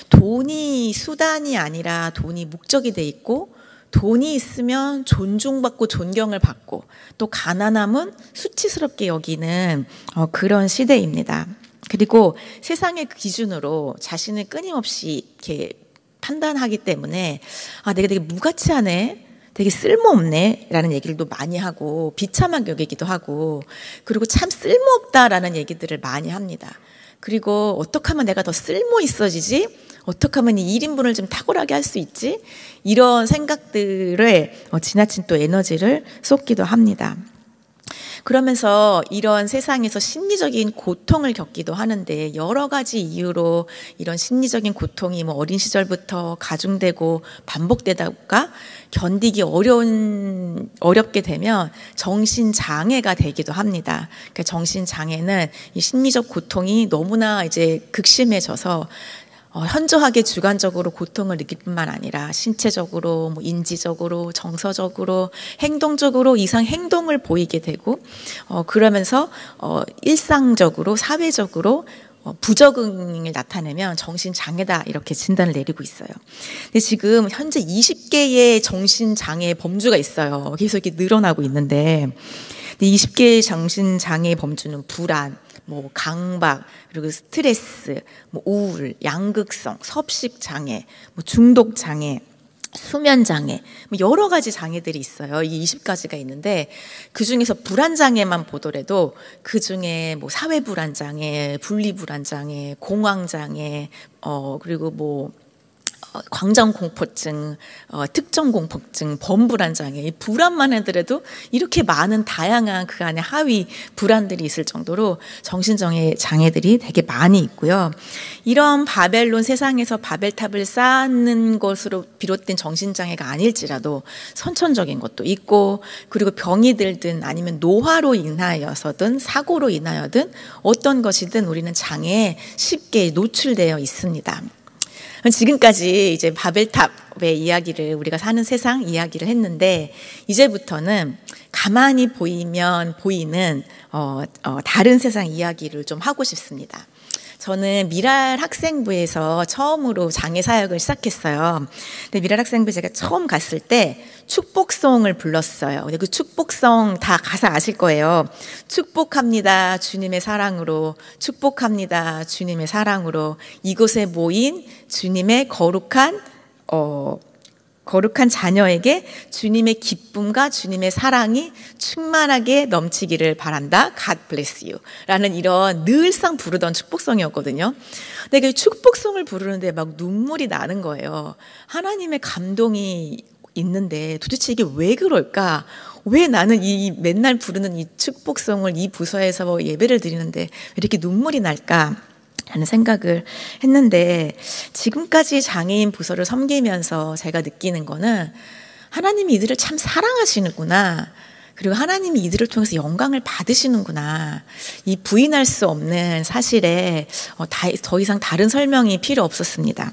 돈이 수단이 아니라 돈이 목적이 돼 있고, 돈이 있으면 존중받고 존경을 받고, 또 가난함은 수치스럽게 여기는 그런 시대입니다. 그리고 세상의 기준으로 자신을 끊임없이 이렇게 판단하기 때문에 아, 내가 되게 무가치하네, 되게 쓸모없네 라는 얘기를 또 많이 하고 비참하게 여기기도 하고, 그리고 참 쓸모없다라는 얘기들을 많이 합니다. 그리고 어떻게 하면 내가 더 쓸모 있어지지? 어떻게 하면 이 1인분을 좀 탁월하게 할 수 있지? 이런 생각들에 지나친 또 에너지를 쏟기도 합니다. 그러면서 이런 세상에서 심리적인 고통을 겪기도 하는데, 여러 가지 이유로 이런 심리적인 고통이 뭐 어린 시절부터 가중되고 반복되다가 견디기 어렵게 되면 정신장애가 되기도 합니다. 그러니까 정신장애는 이 심리적 고통이 너무나 이제 극심해져서 현저하게 주관적으로 고통을 느낄 뿐만 아니라 신체적으로, 뭐 인지적으로, 정서적으로, 행동적으로 이상 행동을 보이게 되고, 그러면서 일상적으로, 사회적으로 부적응을 나타내면 정신장애다 이렇게 진단을 내리고 있어요. 근데 지금 현재 20개의 정신장애 범주가 있어요. 계속 이렇게 늘어나고 있는데, 20개의 정신장애 범주는 불안, 뭐 강박, 그리고 스트레스, 뭐 우울, 양극성, 섭식 장애, 뭐 중독 장애, 수면 장애, 뭐 여러 가지 장애들이 있어요. 이 20가지가 있는데, 그 중에서 불안 장애만 보더라도 그 중에 뭐 사회 불안 장애, 분리 불안 장애, 공황 장애, 그리고 뭐 광장 공포증, 특정 공포증, 범불안 장애, 이 불안만 하더라도 이렇게 많은 다양한 그 안에 하위 불안들이 있을 정도로 정신장애 장애들이 되게 많이 있고요. 이런 바벨론 세상에서 바벨탑을 쌓는 것으로 비롯된 정신장애가 아닐지라도 선천적인 것도 있고, 그리고 병이 들든 아니면 노화로 인하여서든 사고로 인하여든 어떤 것이든 우리는 장애에 쉽게 노출되어 있습니다. 지금까지 이제 바벨탑의 이야기를, 우리가 사는 세상 이야기를 했는데, 이제부터는 가만히 보이면 보이는 다른 세상 이야기를 좀 하고 싶습니다. 저는 미랄 학생부에서 처음으로 장애 사역을 시작했어요. 근데 미랄 학생부에 제가 처음 갔을 때 축복송을 불렀어요. 근데 그 축복송 다 가사 아실 거예요. 축복합니다, 주님의 사랑으로. 축복합니다, 주님의 사랑으로. 이곳에 모인 주님의 거룩한 자녀에게 주님의 기쁨과 주님의 사랑이 충만하게 넘치기를 바란다. God bless you. 라는 이런 늘상 부르던 축복송이었거든요. 근데 그 축복송을 부르는데 막 눈물이 나는 거예요. 하나님의 감동이 있는데 도대체 이게 왜 그럴까? 왜 나는 이 맨날 부르는 이 축복송을 이 부서에서 예배를 드리는데 왜 이렇게 눈물이 날까? 라는 생각을 했는데, 지금까지 장애인 부서를 섬기면서 제가 느끼는 거는 하나님이 이들을 참 사랑하시는구나, 그리고 하나님이 이들을 통해서 영광을 받으시는구나, 이 부인할 수 없는 사실에 더 이상 다른 설명이 필요 없었습니다.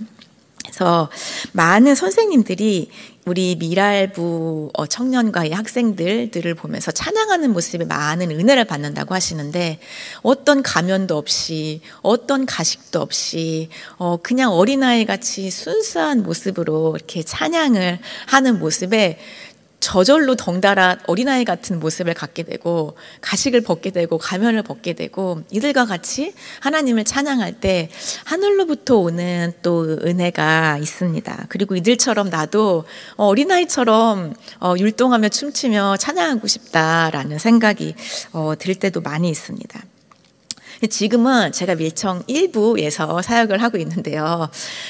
그래서 많은 선생님들이 우리 미랄부 청년과의 학생들을 보면서 찬양하는 모습에 많은 은혜를 받는다고 하시는데, 어떤 가면도 없이, 어떤 가식도 없이 그냥 어린아이 같이 순수한 모습으로 이렇게 찬양을 하는 모습에 저절로 덩달아 어린아이 같은 모습을 갖게 되고, 가식을 벗게 되고 가면을 벗게 되고, 이들과 같이 하나님을 찬양할 때 하늘로부터 오는 또 은혜가 있습니다. 그리고 이들처럼 나도 어린아이처럼 율동하며 춤추며 찬양하고 싶다라는 생각이 들 때도 많이 있습니다. 지금은 제가 밀청 1부에서 사역을 하고 있는데요.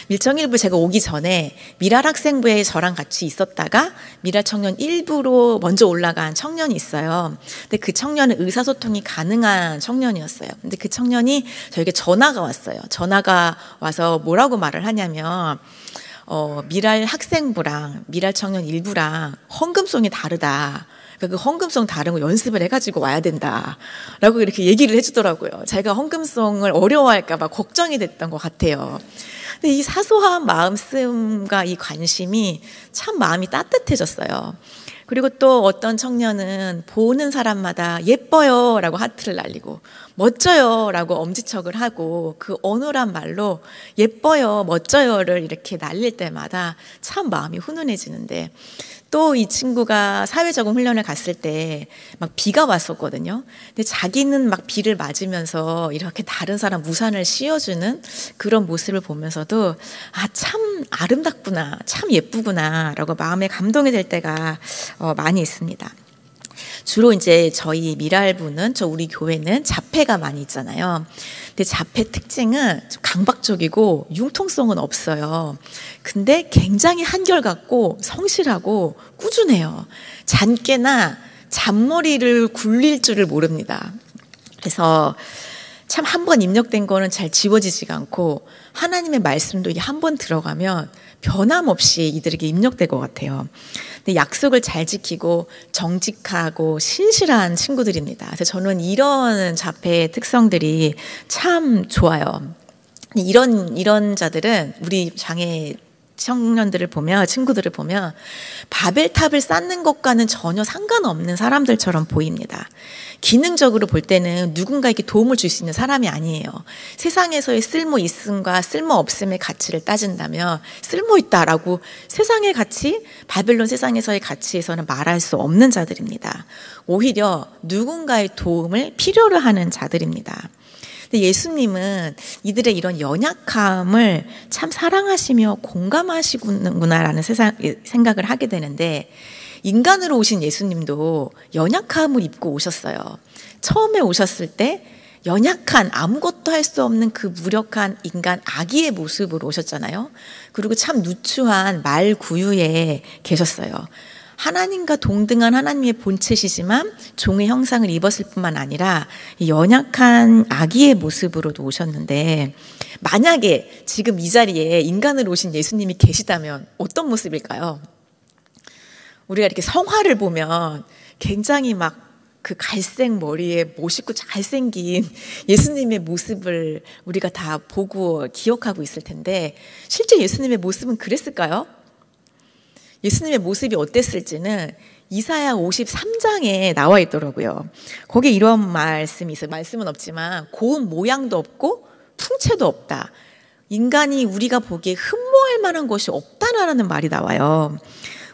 밀청 1부 제가 오기 전에 미랄 학생부에 저랑 같이 있었다가 미랄 청년 1부로 먼저 올라간 청년이 있어요. 근데 그 청년은 의사소통이 가능한 청년이었어요. 근데 그 청년이 저에게 전화가 왔어요. 전화가 와서 뭐라고 말을 하냐면 미랄 학생부랑 미랄 청년 1부랑 헌금송이 다르다. 그 헌금송 다른 거 연습을 해가지고 와야 된다라고 이렇게 얘기를 해주더라고요. 제가 헌금송을 어려워할까봐 걱정이 됐던 것 같아요. 근데 이 사소한 마음씀과 이 관심이 참 마음이 따뜻해졌어요. 그리고 또 어떤 청년은 보는 사람마다 예뻐요 라고 하트를 날리고 멋져요 라고 엄지척을 하고 그 어눌한 말로 예뻐요 멋져요를 이렇게 날릴 때마다 참 마음이 훈훈해지는데, 또 이 친구가 사회적응 훈련을 갔을 때 막 비가 왔었거든요. 근데 자기는 막 비를 맞으면서 이렇게 다른 사람 우산을 씌워주는 그런 모습을 보면서도 참 아름답구나, 참 예쁘구나 라고 마음에 감동이 될 때가 많이 있습니다. 주로 이제 저희 미랄부는, 우리 교회는 자폐가 많이 있잖아요. 근데 자폐 특징은 좀 강박적이고 융통성은 없어요. 근데 굉장히 한결같고 성실하고 꾸준해요. 잔깨나 잔머리를 굴릴 줄을 모릅니다. 그래서 참 한 번 입력된 거는 잘 지워지지가 않고 하나님의 말씀도 이게 한 번 들어가면 변함없이 이들에게 입력될 것 같아요. 근데 약속을 잘 지키고 정직하고 신실한 친구들입니다. 그래서 저는 이런 자폐의 특성들이 참 좋아요. 이런 자들은 우리 장애 청년들을 보면, 친구들을 보면 바벨탑을 쌓는 것과는 전혀 상관없는 사람들처럼 보입니다. 기능적으로 볼 때는 누군가에게 도움을 줄 수 있는 사람이 아니에요. 세상에서의 쓸모 있음과 쓸모 없음의 가치를 따진다면 쓸모 있다라고 세상의 가치, 바벨론 세상에서의 가치에서는 말할 수 없는 자들입니다. 오히려 누군가의 도움을 필요로 하는 자들입니다. 근데 예수님은 이들의 이런 연약함을 참 사랑하시며 공감하시는구나라는 생각을 하게 되는데, 인간으로 오신 예수님도 연약함을 입고 오셨어요. 처음에 오셨을 때 연약한, 아무것도 할 수 없는 그 무력한 인간 아기의 모습으로 오셨잖아요. 그리고 참 누추한 말 구유에 계셨어요. 하나님과 동등한 하나님의 본체시지만 종의 형상을 입었을 뿐만 아니라 연약한 아기의 모습으로도 오셨는데, 만약에 지금 이 자리에 인간으로 오신 예수님이 계시다면 어떤 모습일까요? 우리가 이렇게 성화를 보면 굉장히 막 그 갈색 머리에 멋있고 잘생긴 예수님의 모습을 우리가 다 보고 기억하고 있을 텐데, 실제 예수님의 모습은 그랬을까요? 예수님의 모습이 어땠을지는 이사야 53장에 나와 있더라고요. 거기에 이런 말씀이 있어요. 말씀은 없지만 고운 모양도 없고 풍채도 없다. 인간이 우리가 보기에 흠모할 만한 것이 없다라는 말이 나와요.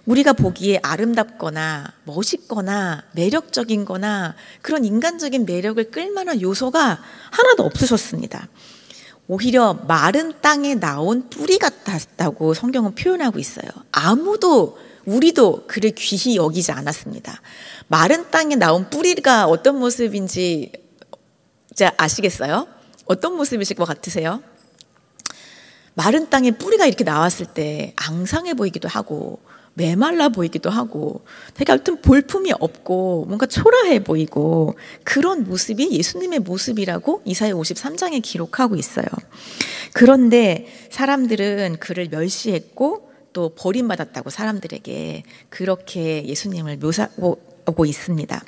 우리가 보기에 아름답거나 멋있거나 매력적인 거나 그런 인간적인 매력을 끌만한 요소가 하나도 없으셨습니다. 오히려 마른 땅에 나온 뿌리 같았다고 성경은 표현하고 있어요. 아무도, 우리도 그를 귀히 여기지 않았습니다. 마른 땅에 나온 뿌리가 어떤 모습인지 이제 아시겠어요? 어떤 모습이실 것 같으세요? 마른 땅에 뿌리가 이렇게 나왔을 때 앙상해 보이기도 하고 메말라 보이기도 하고 되게 하여튼 볼품이 없고 뭔가 초라해 보이고, 그런 모습이 예수님의 모습이라고 이사야 53장에 기록하고 있어요. 그런데 사람들은 그를 멸시했고 또 버림받았다고 사람들에게 그렇게 예수님을 묘사하고 있습니다.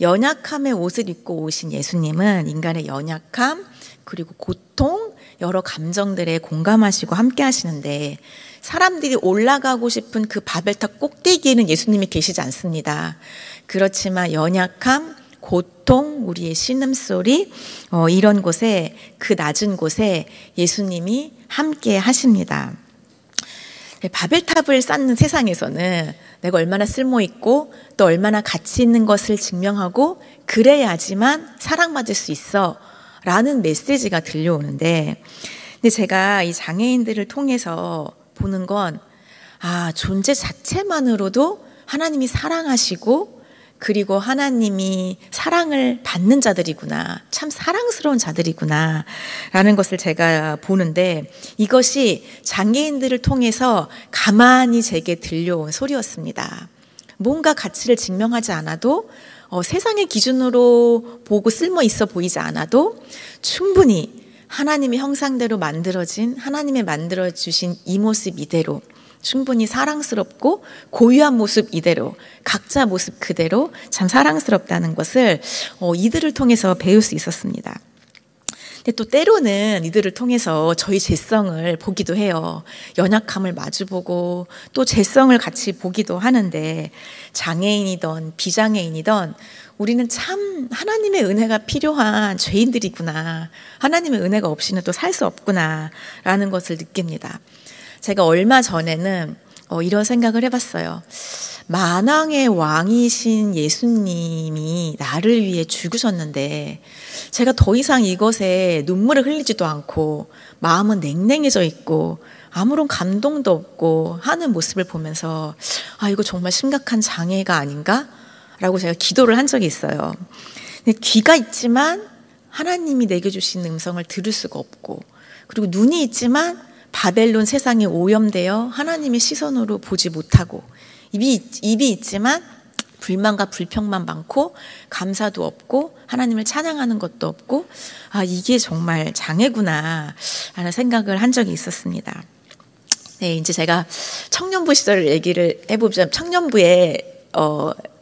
연약함의 옷을 입고 오신 예수님은 인간의 연약함 그리고 고통, 여러 감정들에 공감하시고 함께 하시는데, 사람들이 올라가고 싶은 그 바벨탑 꼭대기에는 예수님이 계시지 않습니다. 그렇지만 연약함, 고통, 우리의 신음소리, 이런 곳에, 그 낮은 곳에 예수님이 함께 하십니다. 바벨탑을 쌓는 세상에서는 내가 얼마나 쓸모있고 또 얼마나 가치 있는 것을 증명하고 그래야지만 사랑받을 수 있어 라는 메시지가 들려오는데, 근데 제가 이 장애인들을 통해서 보는 건, 존재 자체만으로도 하나님이 사랑하시고 그리고 하나님이 사랑을 받는 자들이구나, 참 사랑스러운 자들이구나 라는 것을 제가 보는데, 이것이 장애인들을 통해서 가만히 제게 들려온 소리였습니다. 뭔가 가치를 증명하지 않아도, 세상의 기준으로 보고 쓸모 있어 보이지 않아도 충분히 하나님의 형상대로 만들어진, 하나님의 만들어주신 이 모습 이대로 충분히 사랑스럽고 고유한 모습 이대로, 각자 모습 그대로 참 사랑스럽다는 것을 이들을 통해서 배울 수 있었습니다. 근데 또 때로는 이들을 통해서 저희 죄성을 보기도 해요. 연약함을 마주보고 또 죄성을 같이 보기도 하는데, 장애인이든 비장애인이든 우리는 참 하나님의 은혜가 필요한 죄인들이구나, 하나님의 은혜가 없이는 또 살 수 없구나 라는 것을 느낍니다. 제가 얼마 전에는 이런 생각을 해봤어요. 만왕의 왕이신 예수님이 나를 위해 죽으셨는데 제가 더 이상 이것에 눈물을 흘리지도 않고 마음은 냉랭해져 있고 아무런 감동도 없고 하는 모습을 보면서, 이거 정말 심각한 장애가 아닌가? 라고 제가 기도를 한 적이 있어요. 근데 귀가 있지만 하나님이 내게 주신 음성을 들을 수가 없고, 그리고 눈이 있지만 바벨론 세상에 오염되어 하나님의 시선으로 보지 못하고, 입이 있지만 불만과 불평만 많고 감사도 없고 하나님을 찬양하는 것도 없고, 이게 정말 장애구나 라는 생각을 한 적이 있었습니다. 네, 이제 제가 청년부 시절을 얘기를 해보자면, 청년부에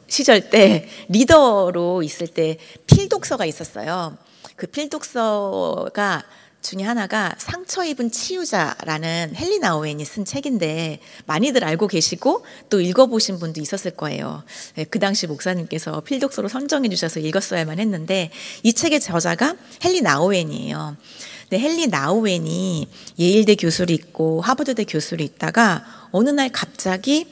시절 때 리더로 있을 때 필독서가 있었어요. 그 필독서가 중에 하나가 상처 입은 치유자라는 헨리 나우엔이 쓴 책인데, 많이들 알고 계시고 또 읽어보신 분도 있었을 거예요. 그 당시 목사님께서 필독서로 선정해 주셔서 읽었어야만 했는데, 이 책의 저자가 헨리 나우엔이에요. 근데 헨리 나우엔이 예일대 교수로 있고 하버드대 교수로 있다가 어느 날 갑자기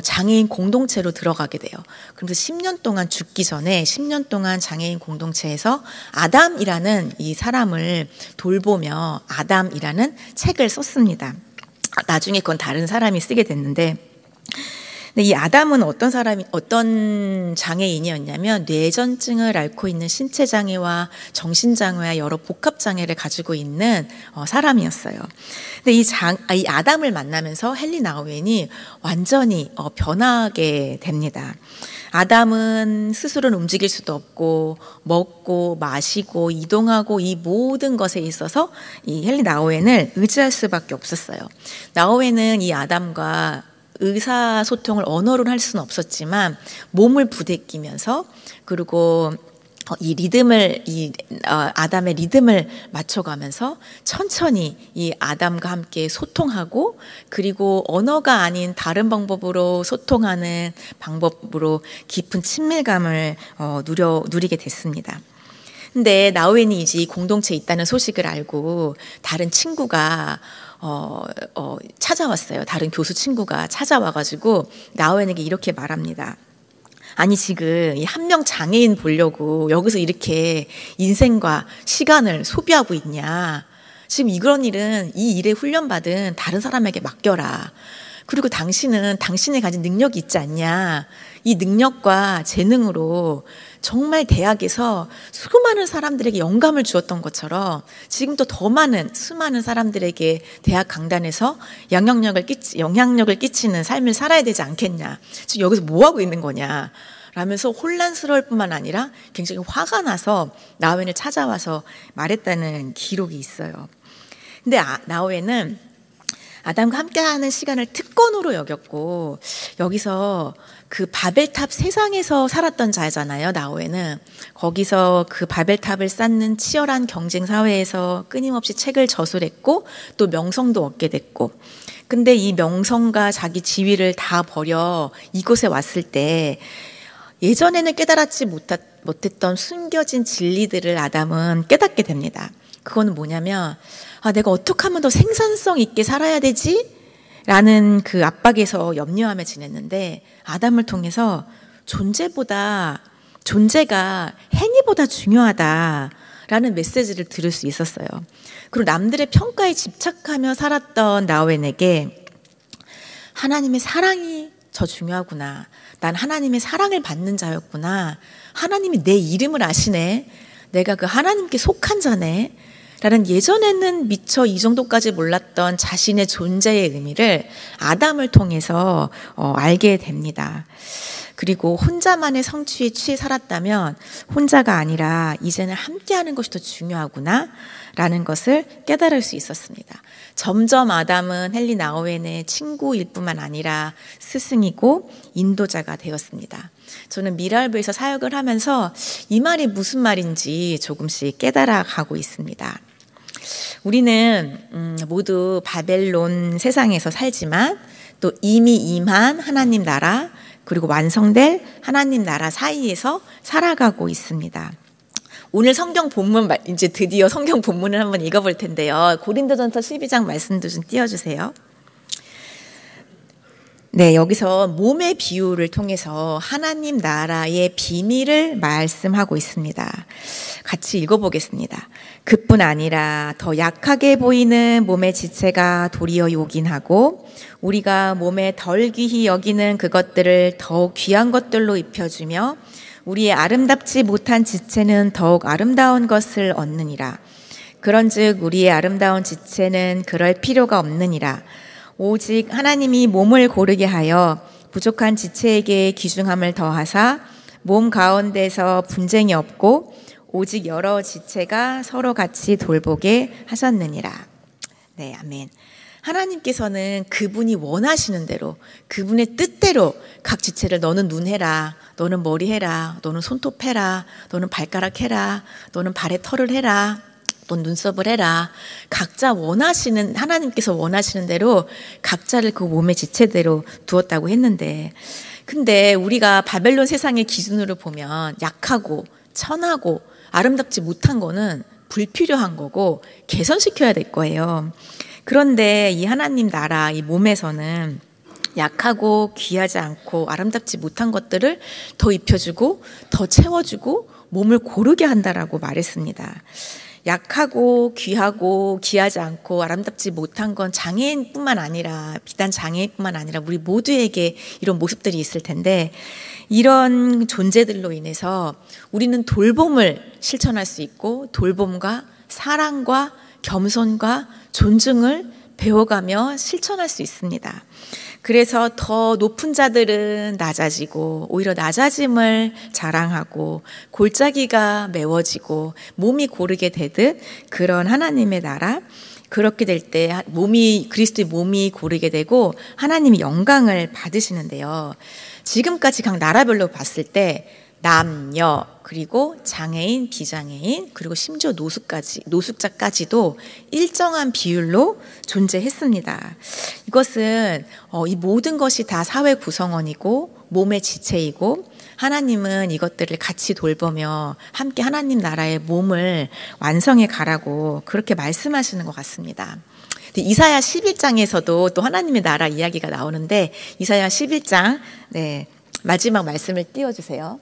장애인 공동체로 들어가게 돼요. 그래서 10년 동안, 죽기 전에 10년 동안 장애인 공동체에서 아담이라는 이 사람을 돌보며 아담이라는 책을 썼습니다. 나중에 그건 다른 사람이 쓰게 됐는데, 근데 이 아담은 어떤 장애인이었냐면, 뇌전증을 앓고 있는 신체 장애와 정신 장애와 여러 복합 장애를 가지고 있는 사람이었어요. 근데 이 아담을 만나면서 헨리 나우엔이 완전히 변하게 됩니다. 아담은 스스로는 움직일 수도 없고 먹고 마시고 이동하고 이 모든 것에 있어서 이 헨리 나우엔을 의지할 수밖에 없었어요. 나우엔은 이 아담과 의사소통을 언어로 할 수는 없었지만 몸을 부대끼면서, 그리고 아담의 리듬을 맞춰가면서 천천히 이 아담과 함께 소통하고, 그리고 언어가 아닌 다른 방법으로 소통하는 방법으로 깊은 친밀감을 누리게 됐습니다. 근데 나우엔이 이제 공동체에 있다는 소식을 알고 다른 친구가 찾아왔어요. 다른 교수 친구가 찾아와가지고 나우엔에게 이렇게 말합니다. 아니, 지금 이 한 명 장애인 보려고 여기서 이렇게 인생과 시간을 소비하고 있냐. 지금 이런 일은, 이 일에 훈련받은 다른 사람에게 맡겨라. 그리고 당신은 당신이 가진 능력이 있지 않냐. 이 능력과 재능으로 정말 대학에서 수많은 사람들에게 영감을 주었던 것처럼 지금도 더 많은 수많은 사람들에게 대학 강단에서 영향력을 끼치는 삶을 살아야 되지 않겠냐. 지금 여기서 뭐 하고 있는 거냐 라면서 혼란스러울 뿐만 아니라 굉장히 화가 나서 나우엔을 찾아와서 말했다는 기록이 있어요. 근데 나우엔은 아담과 함께하는 시간을 특권으로 여겼고, 여기서 그 바벨탑 세상에서 살았던 자잖아요. 나우엔은 거기서 그 바벨탑을 쌓는 치열한 경쟁 사회에서 끊임없이 책을 저술했고 또 명성도 얻게 됐고, 근데 이 명성과 자기 지위를 다 버려 이곳에 왔을 때 예전에는 깨달았지 못했던 숨겨진 진리들을 아담은 깨닫게 됩니다. 그거는 뭐냐면, 내가 어떻게 하면 더 생산성 있게 살아야 되지? 라는 그 압박에서 염려하며 지냈는데, 아담을 통해서 존재가 행위보다 중요하다라는 메시지를 들을 수 있었어요. 그리고 남들의 평가에 집착하며 살았던 나우엔에게 하나님의 사랑이 더 중요하구나. 난 하나님의 사랑을 받는 자였구나. 하나님이 내 이름을 아시네. 내가 그 하나님께 속한 자네. 라는 예전에는 미처 이 정도까지 몰랐던 자신의 존재의 의미를 아담을 통해서 알게 됩니다. 그리고 혼자만의 성취에 취해 살았다면 혼자가 아니라 이제는 함께하는 것이 더 중요하구나 라는 것을 깨달을 수 있었습니다. 점점 아담은 헨리 나우엔의 친구일 뿐만 아니라 스승이고 인도자가 되었습니다. 저는 미랄브에서 사역을 하면서 이 말이 무슨 말인지 조금씩 깨달아가고 있습니다. 우리는 모두 바벨론 세상에서 살지만 또 이미 임한 하나님 나라 그리고 완성될 하나님 나라 사이에서 살아가고 있습니다. 오늘 성경 본문 이제 드디어 성경 본문을 한번 읽어볼 텐데요. 고린도전서 12장 말씀도 좀 띄워주세요. 네, 여기서 몸의 비유를 통해서 하나님 나라의 비밀을 말씀하고 있습니다. 같이 읽어보겠습니다. 그뿐 아니라 더 약하게 보이는 몸의 지체가 도리어 요긴하고 우리가 몸에 덜 귀히 여기는 그것들을 더욱 귀한 것들로 입혀주며 우리의 아름답지 못한 지체는 더욱 아름다운 것을 얻느니라. 그런즉 우리의 아름다운 지체는 그럴 필요가 없느니라. 오직 하나님이 몸을 고르게 하여 부족한 지체에게 귀중함을 더하사 몸 가운데서 분쟁이 없고 오직 여러 지체가 서로 같이 돌보게 하셨느니라. 네, 아멘. 하나님께서는 그분이 원하시는 대로 그분의 뜻대로 각 지체를 너는 눈 해라, 너는 머리 해라, 너는 손톱 해라, 너는 발가락 해라, 너는 발에 털을 해라, 넌 눈썹을 해라. 각자 원하시는 하나님께서 원하시는 대로 각자를 그 몸의 지체대로 두었다고 했는데 근데 우리가 바벨론 세상의 기준으로 보면 약하고 천하고 아름답지 못한 거는 불필요한 거고 개선시켜야 될 거예요. 그런데 이 하나님 나라 이 몸에서는 약하고 귀하지 않고 아름답지 못한 것들을 더 입혀주고 더 채워주고 몸을 고르게 한다라고 말했습니다. 약하고 귀하고 귀하지 않고 아름답지 못한 건 장애인뿐만 아니라 비단 장애인뿐만 아니라 우리 모두에게 이런 모습들이 있을 텐데 이런 존재들로 인해서 우리는 돌봄을 실천할 수 있고 돌봄과 사랑과 겸손과 존중을 배워가며 실천할 수 있습니다. 그래서 더 높은 자들은 낮아지고 오히려 낮아짐을 자랑하고 골짜기가 메워지고 몸이 고르게 되듯 그런 하나님의 나라 그렇게 될 때 그리스도의 몸이 고르게 되고 하나님이 영광을 받으시는데요. 지금까지 각 나라별로 봤을 때 남녀 그리고 장애인, 비장애인 그리고 심지어 노숙자까지도 일정한 비율로 존재했습니다. 이것은 이 모든 것이 다 사회 구성원이고 몸의 지체이고 하나님은 이것들을 같이 돌보며 함께 하나님 나라의 몸을 완성해 가라고 그렇게 말씀하시는 것 같습니다. 이사야 11장에서도 또 하나님의 나라 이야기가 나오는데 이사야 11장 네, 마지막 말씀을 띄워주세요.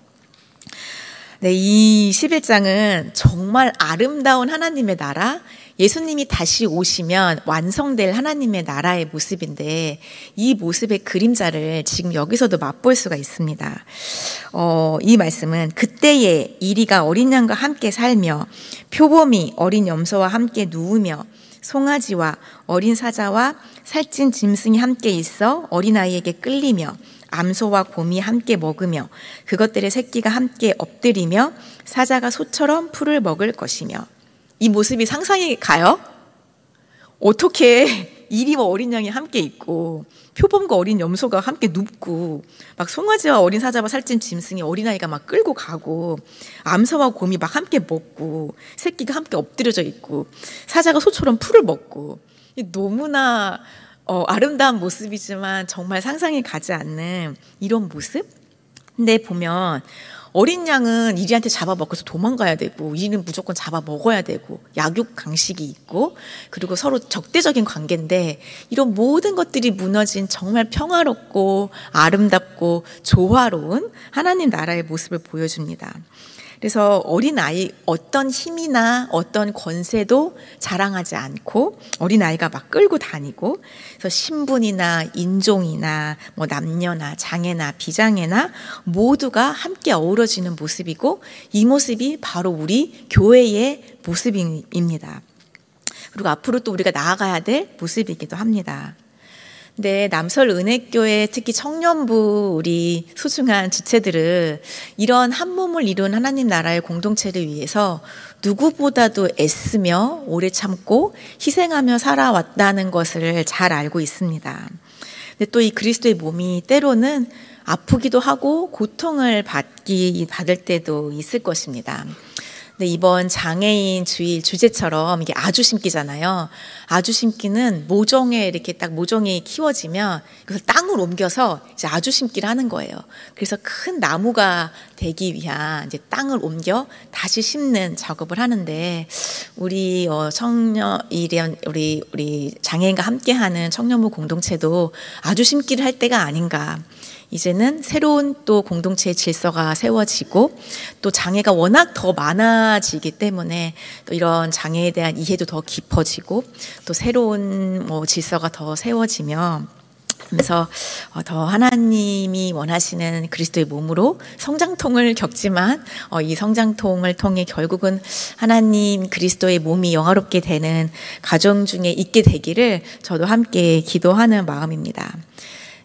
네, 이 11장은 정말 아름다운 하나님의 나라, 예수님이 다시 오시면 완성될 하나님의 나라의 모습인데 이 모습의 그림자를 지금 여기서도 맛볼 수가 있습니다. 이 말씀은 그때에 이리가 어린 양과 함께 살며 표범이 어린 염소와 함께 누우며 송아지와 어린 사자와 살찐 짐승이 함께 있어 어린아이에게 끌리며 암소와 곰이 함께 먹으며 그것들의 새끼가 함께 엎드리며 사자가 소처럼 풀을 먹을 것이며 이 모습이 상상이 가요? 어떻게 이리와 어린 양이 함께 있고 표범과 어린 염소가 함께 눕고 막 송아지와 어린 사자와 살찐 짐승이 어린아이가 막 끌고 가고 암소와 곰이 막 함께 먹고 새끼가 함께 엎드려져 있고 사자가 소처럼 풀을 먹고 너무나 아름다운 모습이지만 정말 상상이 가지 않는 이런 모습? 근데 보면 어린 양은 이리한테 잡아먹어서 도망가야 되고 이리는 무조건 잡아먹어야 되고 약육 강식이 있고 그리고 서로 적대적인 관계인데 이런 모든 것들이 무너진 정말 평화롭고 아름답고 조화로운 하나님 나라의 모습을 보여줍니다. 그래서 어린아이 어떤 힘이나 어떤 권세도 자랑하지 않고 어린아이가 막 끌고 다니고, 그래서 신분이나 인종이나 뭐 남녀나 장애나 비장애나 모두가 함께 어우러지는 모습이고, 이 모습이 바로 우리 교회의 모습입니다. 그리고 앞으로 또 우리가 나아가야 될 모습이기도 합니다. 네, 남설 은혜교회 특히 청년부 우리 소중한 지체들은 이런 한 몸을 이룬 하나님 나라의 공동체를 위해서 누구보다도 애쓰며 오래 참고 희생하며 살아왔다는 것을 잘 알고 있습니다. 근데 또 이 그리스도의 몸이 때로는 아프기도 하고 고통을 받을 때도 있을 것입니다. 네, 이번 장애인 주일 주제처럼 이게 아주 심기잖아요. 아주 심기는 모종에 이렇게 딱 모종이 키워지면 그래서 땅을 옮겨서 이제 아주 심기를 하는 거예요. 그래서 큰 나무가 되기 위한 이제 땅을 옮겨 다시 심는 작업을 하는데, 우리 우리 장애인과 함께하는 청년부 공동체도 아주 심기를 할 때가 아닌가. 이제는 새로운 또 공동체의 질서가 세워지고, 또 장애가 워낙 더 많아지기 때문에 또 이런 장애에 대한 이해도 더 깊어지고, 또 새로운 질서가 더 세워지며, 그래서 더 하나님이 원하시는 그리스도의 몸으로 성장통을 겪지만 이 성장통을 통해 결국은 하나님 그리스도의 몸이 영화롭게 되는 과정 중에 있게 되기를 저도 함께 기도하는 마음입니다.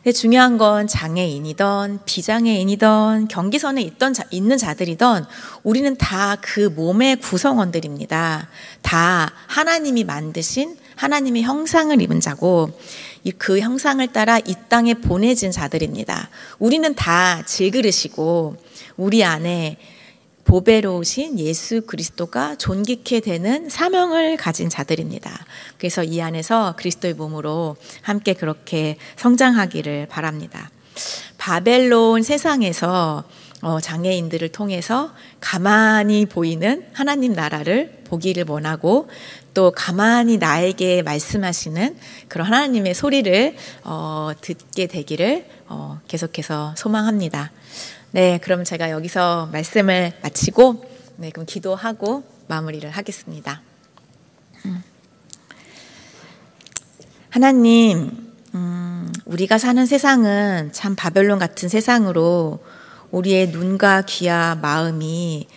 근데 중요한 건 장애인이든 비장애인이든 경계선에 있는 자들이든 우리는 다 그 몸의 구성원들입니다. 다 하나님이 만드신 하나님의 형상을 입은 자고, 그 형상을 따라 이 땅에 보내진 자들입니다. 우리는 다 질그릇이고 우리 안에 보배로우신 예수 그리스도가 존귀케 되는 사명을 가진 자들입니다. 그래서 이 안에서 그리스도의 몸으로 함께 그렇게 성장하기를 바랍니다. 바벨론 세상에서 장애인들을 통해서 가만히 보이는 하나님 나라를 보기를 원하고, 또 가만히 나에게 말씀하시는 그런 하나님의 소리를 듣게 되기를 계속해서 소망합니다. 네, 그럼 제가 여기서 말씀을 마치고 그럼 기도하고 마무리를 하겠습니다. 하나님, 우리가 사는 세상은 참 바벨론 같은 세상으로 우리의 눈과 귀와 마음이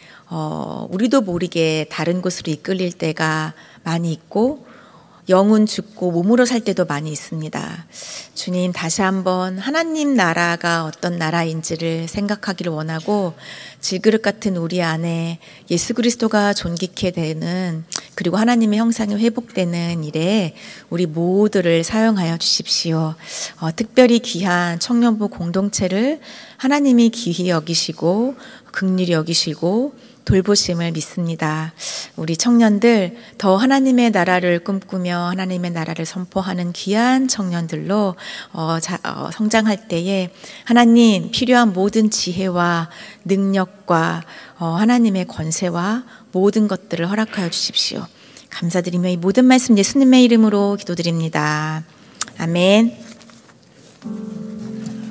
우리도 모르게 다른 곳으로 이끌릴 때가 많이 있고, 영은 죽고 몸으로 살 때도 많이 있습니다. 주님, 다시 한번 하나님 나라가 어떤 나라인지를 생각하기를 원하고, 질그릇 같은 우리 안에 예수 그리스도가 존귀케 되는, 그리고 하나님의 형상이 회복되는 일에 우리 모두를 사용하여 주십시오. 특별히 귀한 청년부 공동체를 하나님이 귀히 여기시고 긍휼히 여기시고 돌보심을 믿습니다. 우리 청년들 더 하나님의 나라를 꿈꾸며 하나님의 나라를 선포하는 귀한 청년들로 성장할 때에 하나님 필요한 모든 지혜와 능력과 하나님의 권세와 모든 것들을 허락하여 주십시오. 감사드리며 이 모든 말씀 예수님의 이름으로 기도드립니다. 아멘.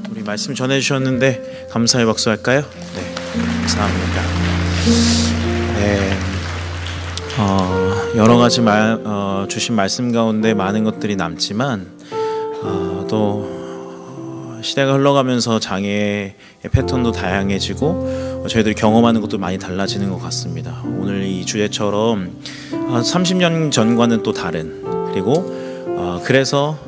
우리 말씀 전해주셨는데 감사의 박수 할까요? 네, 감사합니다. 네, 여러 가지 주신 말씀 가운데 많은 것들이 남지만 또 시대가 흘러가면서 장애의 패턴도 다양해지고 저희들이 경험하는 것도 많이 달라지는 것 같습니다. 오늘 이 주제처럼 30년 전과는 또 다른, 그리고 그래서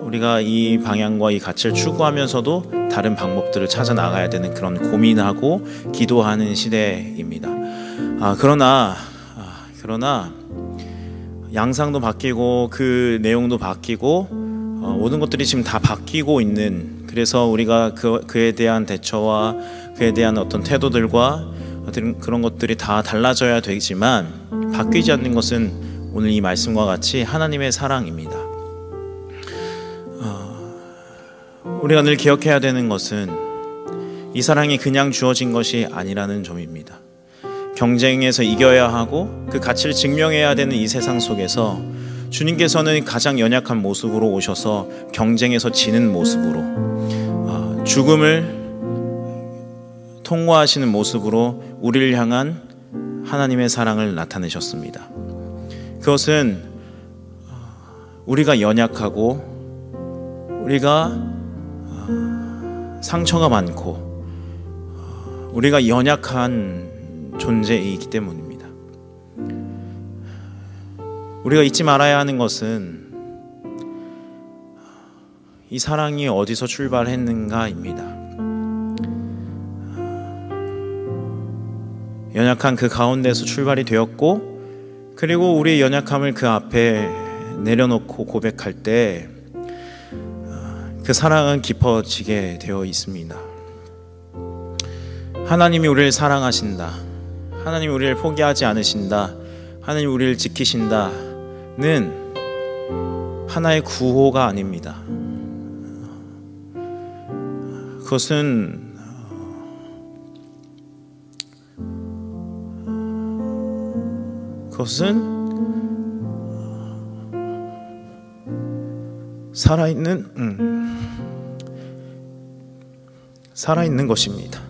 우리가 이 방향과 이 가치를 추구하면서도 다른 방법들을 찾아 나가야 되는 그런 고민하고 기도하는 시대입니다. 그러나 양상도 바뀌고 그 내용도 바뀌고 모든 것들이 지금 다 바뀌고 있는, 그래서 우리가 그에 대한 대처와 그에 대한 어떤 태도들과 그런 것들이 다 달라져야 되지만, 바뀌지 않는 것은 오늘 이 말씀과 같이 하나님의 사랑입니다. 우리가 늘 기억해야 되는 것은 이 사랑이 그냥 주어진 것이 아니라는 점입니다. 경쟁에서 이겨야 하고 그 가치를 증명해야 되는 이 세상 속에서 주님께서는 가장 연약한 모습으로 오셔서 경쟁에서 지는 모습으로 죽음을 통과하시는 모습으로 우리를 향한 하나님의 사랑을 나타내셨습니다. 그것은 우리가 연약하고 우리가 상처가 많고 우리가 연약한 존재이기 때문입니다. 우리가 잊지 말아야 하는 것은 이 사랑이 어디서 출발했는가입니다. 연약한 그 가운데서 출발이 되었고, 그리고 우리의 연약함을 그 앞에 내려놓고 고백할 때 그 사랑은 깊어지게 되어 있습니다. 하나님이 우리를 사랑하신다, 하나님이 우리를 포기하지 않으신다, 하나님이 우리를 지키신다는 하나의 구호가 아닙니다. 그것은 살아있는 것입니다.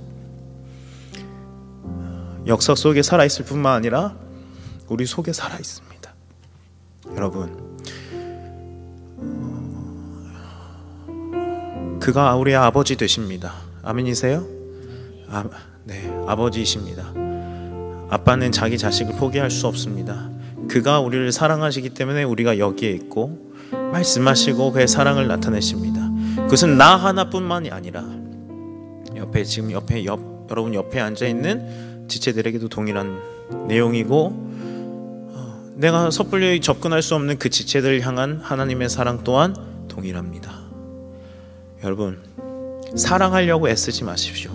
역사 속에 살아있을 뿐만 아니라 우리 속에 살아있습니다. 여러분, 그가 우리의 아버지 되십니다. 아멘이세요? 네, 아버지이십니다. 아빠는 자기 자식을 포기할 수 없습니다. 그가 우리를 사랑하시기 때문에 우리가 여기에 있고 말씀하시고 그의 사랑을 나타내십니다. 그것은 나 하나뿐만이 아니라 여러분 옆에 앉아있는 지체들에게도 동일한 내용이고, 내가 섣불리 접근할 수 없는 그 지체들을 향한 하나님의 사랑 또한 동일합니다. 여러분, 사랑하려고 애쓰지 마십시오.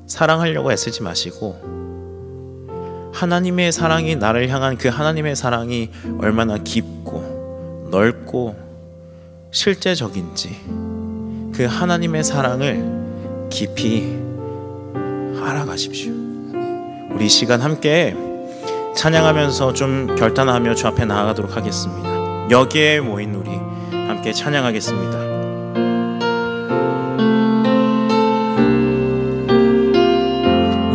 사랑하려고 애쓰지 마시고, 하나님의 사랑이 나를 향한 그 하나님의 사랑이 얼마나 깊고 넓고 실제적인지 그 하나님의 사랑을 깊이 알아가십시오. 우리 이 시간 함께 찬양하면서 좀 결단하며 주 앞에 나아가도록 하겠습니다. 여기에 모인 우리 함께 찬양하겠습니다.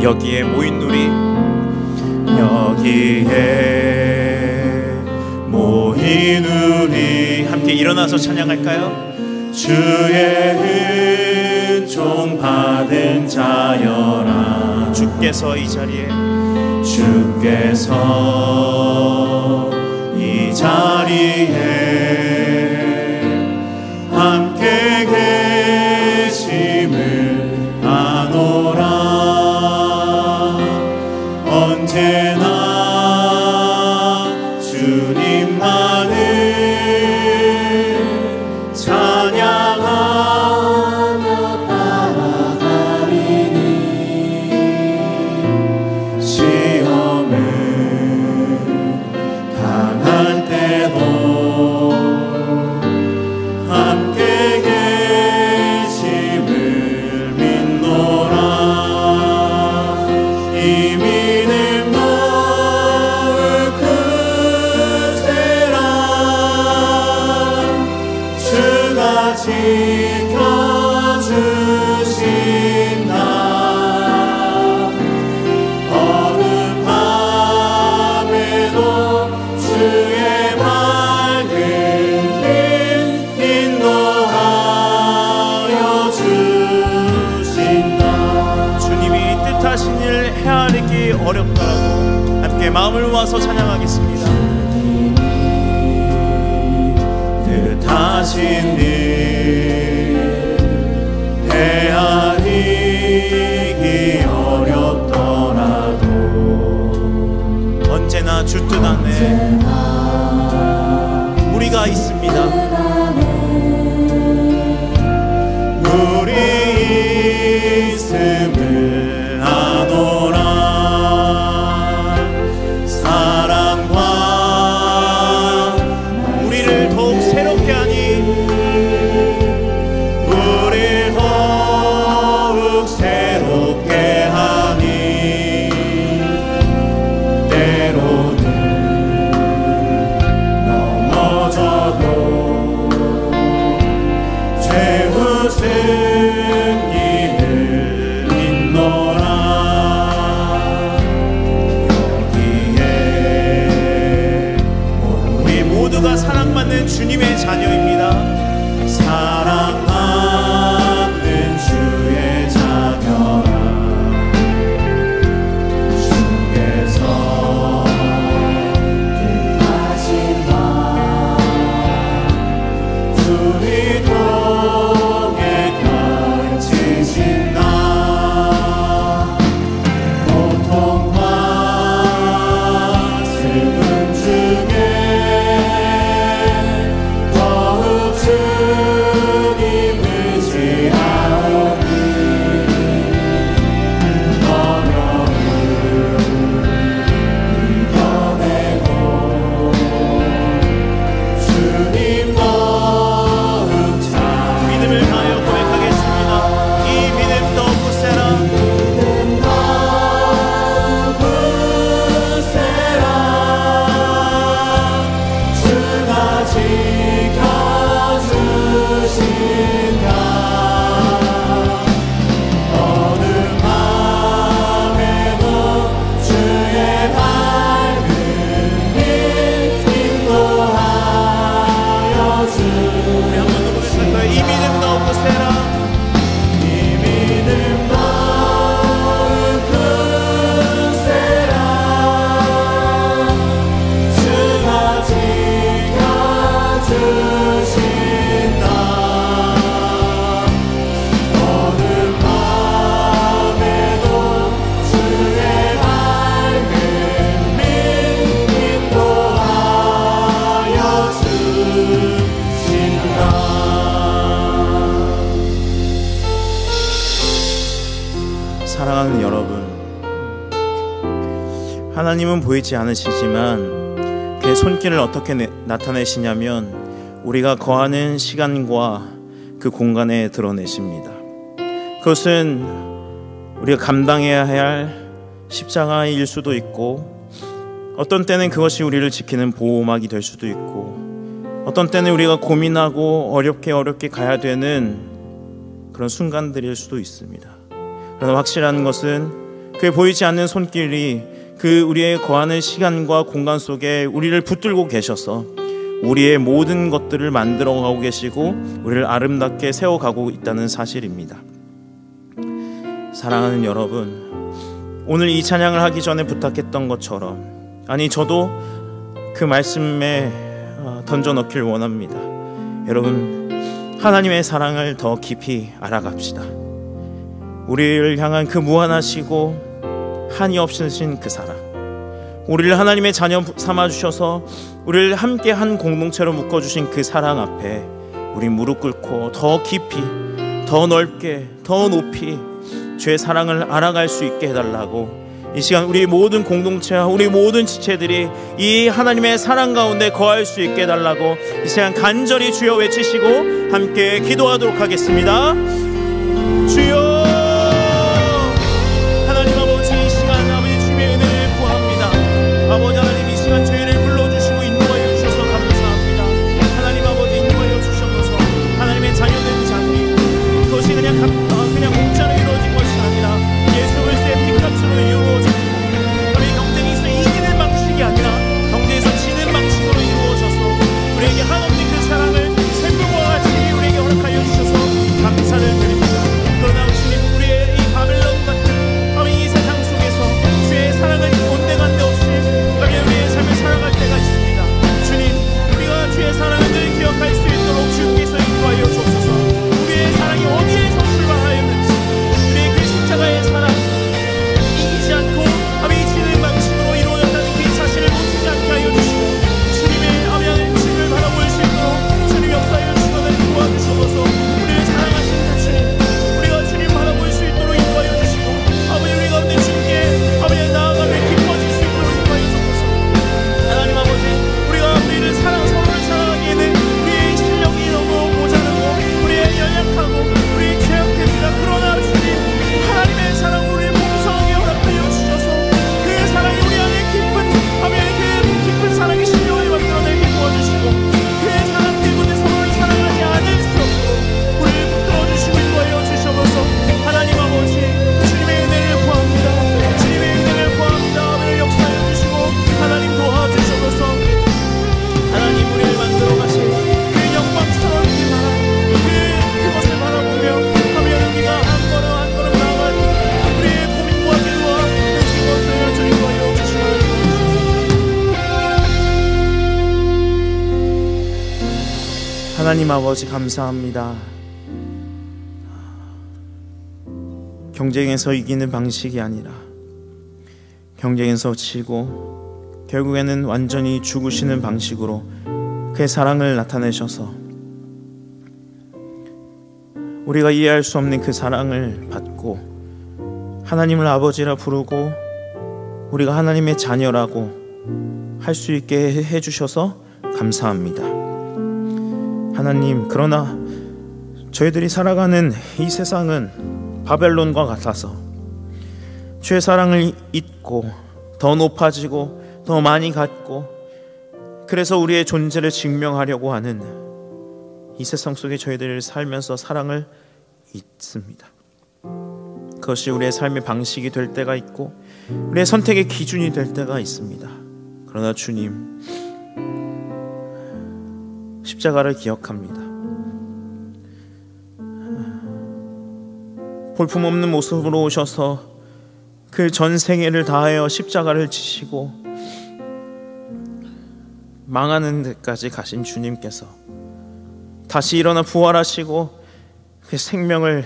여기에 모인 우리, 여기에 모인 우리 함께 일어나서 찬양할까요? 주의 은총 받은 자여라. 주께서 이 자리에, 주께서 이 자리에 함께 계심을 아노라. 언제나 주님만을 찬양하며 따라가리니, 시험을 당할 때도 함께 계심을 믿노라. 이미 내 마음을 크세라. 주가 지켜주신다. 어두운 밤에도 주의 밝은 빛 인도하여 주신다. 주님이 뜻하신 일 헤아리기 어렵더라도 함께 마음을 모아서 찬양하겠습니다. 뜻하신 일 헤아리기 어렵더라도 언제나 주 뜻 안에 우리가 있습니다. 우리 있음을 아노라. 사랑과 우리를 더욱 새롭게 하니, 우리를 더욱 새롭게 하니, 때로는 넘어져도 죄우승 이를 믿노라. 사랑하는 주님의 자녀입니다. 사랑하는 주의 자녀라, 주께서 뜻하신 바 둘이 통해 펼치신 나, 고통과 슬픔 중에 더욱 주님을 의지하오니 어려움 이겨내고 주님 더욱 잘 믿음을 다하여 고백하겠습니다. 이 믿음 더욱 굳세라, 믿음 더욱 굳세라, 주가 지켜주신다. 어느 밤에도 주의 밝은 빛 인도하여 주. 우리 한 번 더 보겠습니다. 이 믿음 더욱 굳세라, 이 믿음 더욱 굳세라, 주가 지켜주신다. 어느 밤에도 주의 밝은 빛 인도하여 주신다. 사랑하는 여러분, 하나님은 보이지 않으시지만 그의 손길을 어떻게 나타내시냐면 우리가 거하는 시간과 그 공간에 드러내십니다. 그것은 우리가 감당해야 할 십자가일 수도 있고, 어떤 때는 그것이 우리를 지키는 보호막이 될 수도 있고, 어떤 때는 우리가 고민하고 어렵게 가야 되는 그런 순간들일 수도 있습니다. 그러나 확실한 것은 그의 보이지 않는 손길이 그 우리의 거하는 시간과 공간 속에 우리를 붙들고 계셔서 우리의 모든 것들을 만들어가고 계시고 우리를 아름답게 세워가고 있다는 사실입니다. 사랑하는 여러분, 오늘 이 찬양을 하기 전에 부탁했던 것처럼, 아니 저도 그 말씀에 던져넣길 원합니다. 여러분, 하나님의 사랑을 더 깊이 알아갑시다. 우리를 향한 그 무한하시고 한이 없으신 그 사랑, 우리를 하나님의 자녀 삼아주셔서 우리를 함께 한 공동체로 묶어주신 그 사랑 앞에 우리 무릎 꿇고 더 깊이, 더 넓게, 더 높이 주의 사랑을 알아갈 수 있게 해달라고, 이 시간 우리 모든 공동체와 우리 모든 지체들이 이 하나님의 사랑 가운데 거할 수 있게 해달라고 이 시간 간절히 주여 외치시고 함께 기도하도록 하겠습니다. 주여, 하나님 아버지, 이 시간 아버지 주님의 은혜를 구합니다. 아버지 하나님, 이 시간 저희를 불러주시고 인도하여 주셔서 감사합니다. 하나님 아버지, 인도하여 주셔서 하나님의 자녀된 자들이 그것이 그냥 공짜로 이루어진 것이 아니라 예수 그리스도의 핏값으로 이루어졌고, 우리 경쟁에서 이기는 방식이 아니라 경쟁에서 지는 방식으로 이루어져서 우리에게 한없는 그 사랑을 샘물과 같이 우리에게 허락하여 주셔서 감사를 드립니다. 그러나 하나님 아버지 감사합니다. 경쟁에서 이기는 방식이 아니라 경쟁에서 지고 결국에는 완전히 죽으시는 방식으로 그의 사랑을 나타내셔서 우리가 이해할 수 없는 그 사랑을 받고 하나님을 아버지라 부르고 우리가 하나님의 자녀라고 할 수 있게 해주셔서 감사합니다. 하나님, 그러나 저희들이 살아가는 이 세상은 바벨론과 같아서 주의 사랑을 잊고 더 높아지고 더 많이 갖고 그래서 우리의 존재를 증명하려고 하는 이 세상 속에 저희들을 살면서 사랑을 잊습니다. 그것이 우리의 삶의 방식이 될 때가 있고 우리의 선택의 기준이 될 때가 있습니다. 그러나 주님, 십자가를 기억합니다. 볼품없는 모습으로 오셔서 그 전 생애를 다하여 십자가를 지시고 망하는 데까지 가신 주님께서 다시 일어나 부활하시고 그 생명을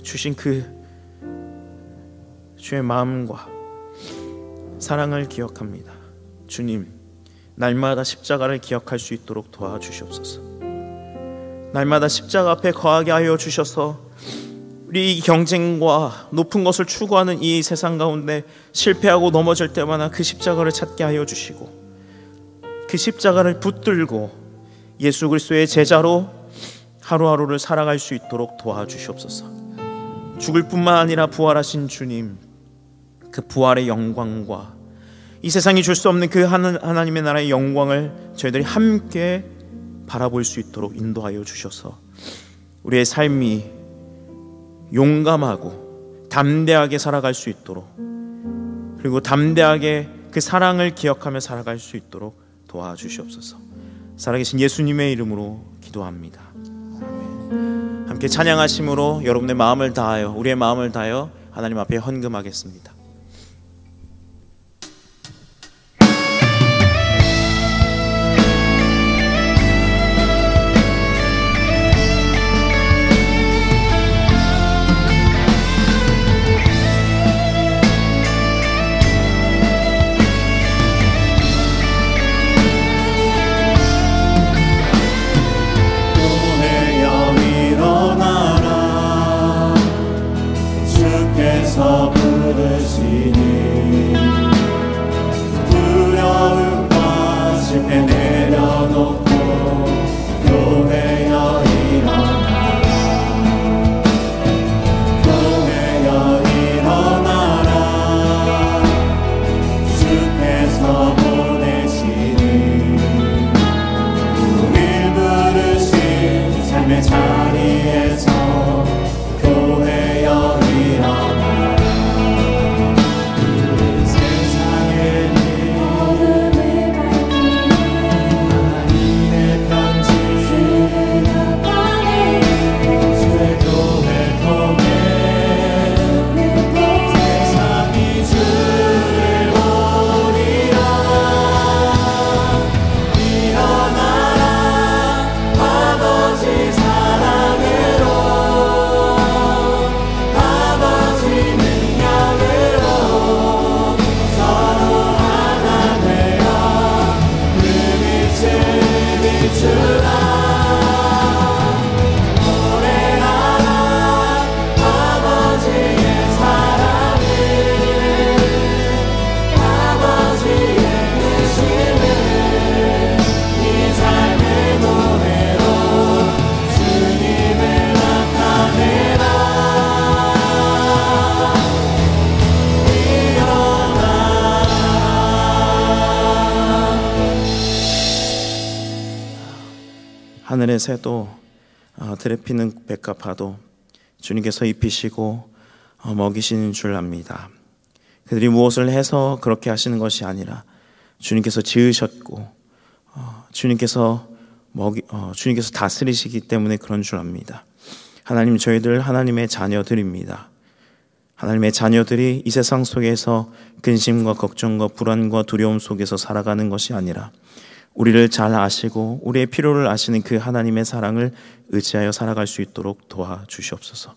주신 그 주의 마음과 사랑을 기억합니다. 주님, 날마다 십자가를 기억할 수 있도록 도와주시옵소서. 날마다 십자가 앞에 거하게 하여 주셔서 우리 이 경쟁과 높은 것을 추구하는 이 세상 가운데 실패하고 넘어질 때마다 그 십자가를 찾게 하여 주시고 그 십자가를 붙들고 예수 그리스도의 제자로 하루하루를 살아갈 수 있도록 도와주시옵소서. 죽을 뿐만 아니라 부활하신 주님, 그 부활의 영광과 이 세상이 줄 수 없는 그 하나님의 나라의 영광을 저희들이 함께 바라볼 수 있도록 인도하여 주셔서 우리의 삶이 용감하고 담대하게 살아갈 수 있도록, 그리고 담대하게 그 사랑을 기억하며 살아갈 수 있도록 도와주시옵소서. 살아계신 예수님의 이름으로 기도합니다. 아멘. 함께 찬양하심으로 여러분의 마음을 다하여, 우리의 마음을 다하여 하나님 앞에 헌금하겠습니다. 하늘의 새도 들에 피는 백합화도 주님께서 입히시고 먹이시는 줄 압니다. 그들이 무엇을 해서 그렇게 하시는 것이 아니라 주님께서 지으셨고 주님께서 다스리시기 때문에 그런 줄 압니다. 하나님, 저희들 하나님의 자녀들입니다. 하나님의 자녀들이 이 세상 속에서 근심과 걱정과 불안과 두려움 속에서 살아가는 것이 아니라 우리를 잘 아시고 우리의 필요를 아시는 그 하나님의 사랑을 의지하여 살아갈 수 있도록 도와주시옵소서.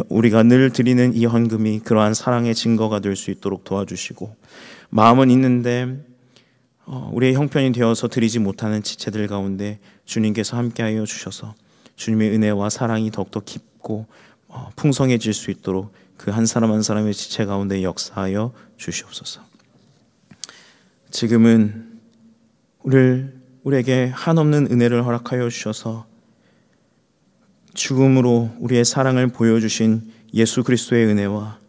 우리가 늘 드리는 이 헌금이 그러한 사랑의 증거가 될 수 있도록 도와주시고, 마음은 있는데 우리의 형편이 되어서 드리지 못하는 지체들 가운데 주님께서 함께하여 주셔서 주님의 은혜와 사랑이 더욱더 깊고 풍성해질 수 있도록 그 한 사람 한 사람의 지체 가운데 역사하여 주시옵소서. 지금은 우리에게 한없는 은혜를 허락하여 주셔서 죽음으로 우리의 사랑을 보여주신 예수 그리스도의 은혜와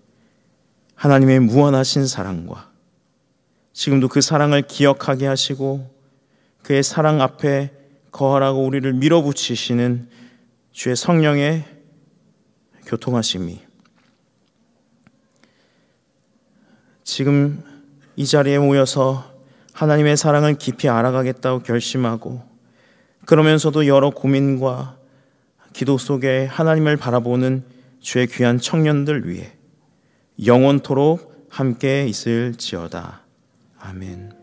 하나님의 무한하신 사랑과 지금도 그 사랑을 기억하게 하시고 그의 사랑 앞에 거하라고 우리를 밀어붙이시는 주의 성령의 교통하심이 지금 이 자리에 모여서 하나님의 사랑을 깊이 알아가겠다고 결심하고, 그러면서도 여러 고민과 기도 속에 하나님을 바라보는 주의 귀한 청년들 위해 영원토록 함께 있을지어다. 아멘.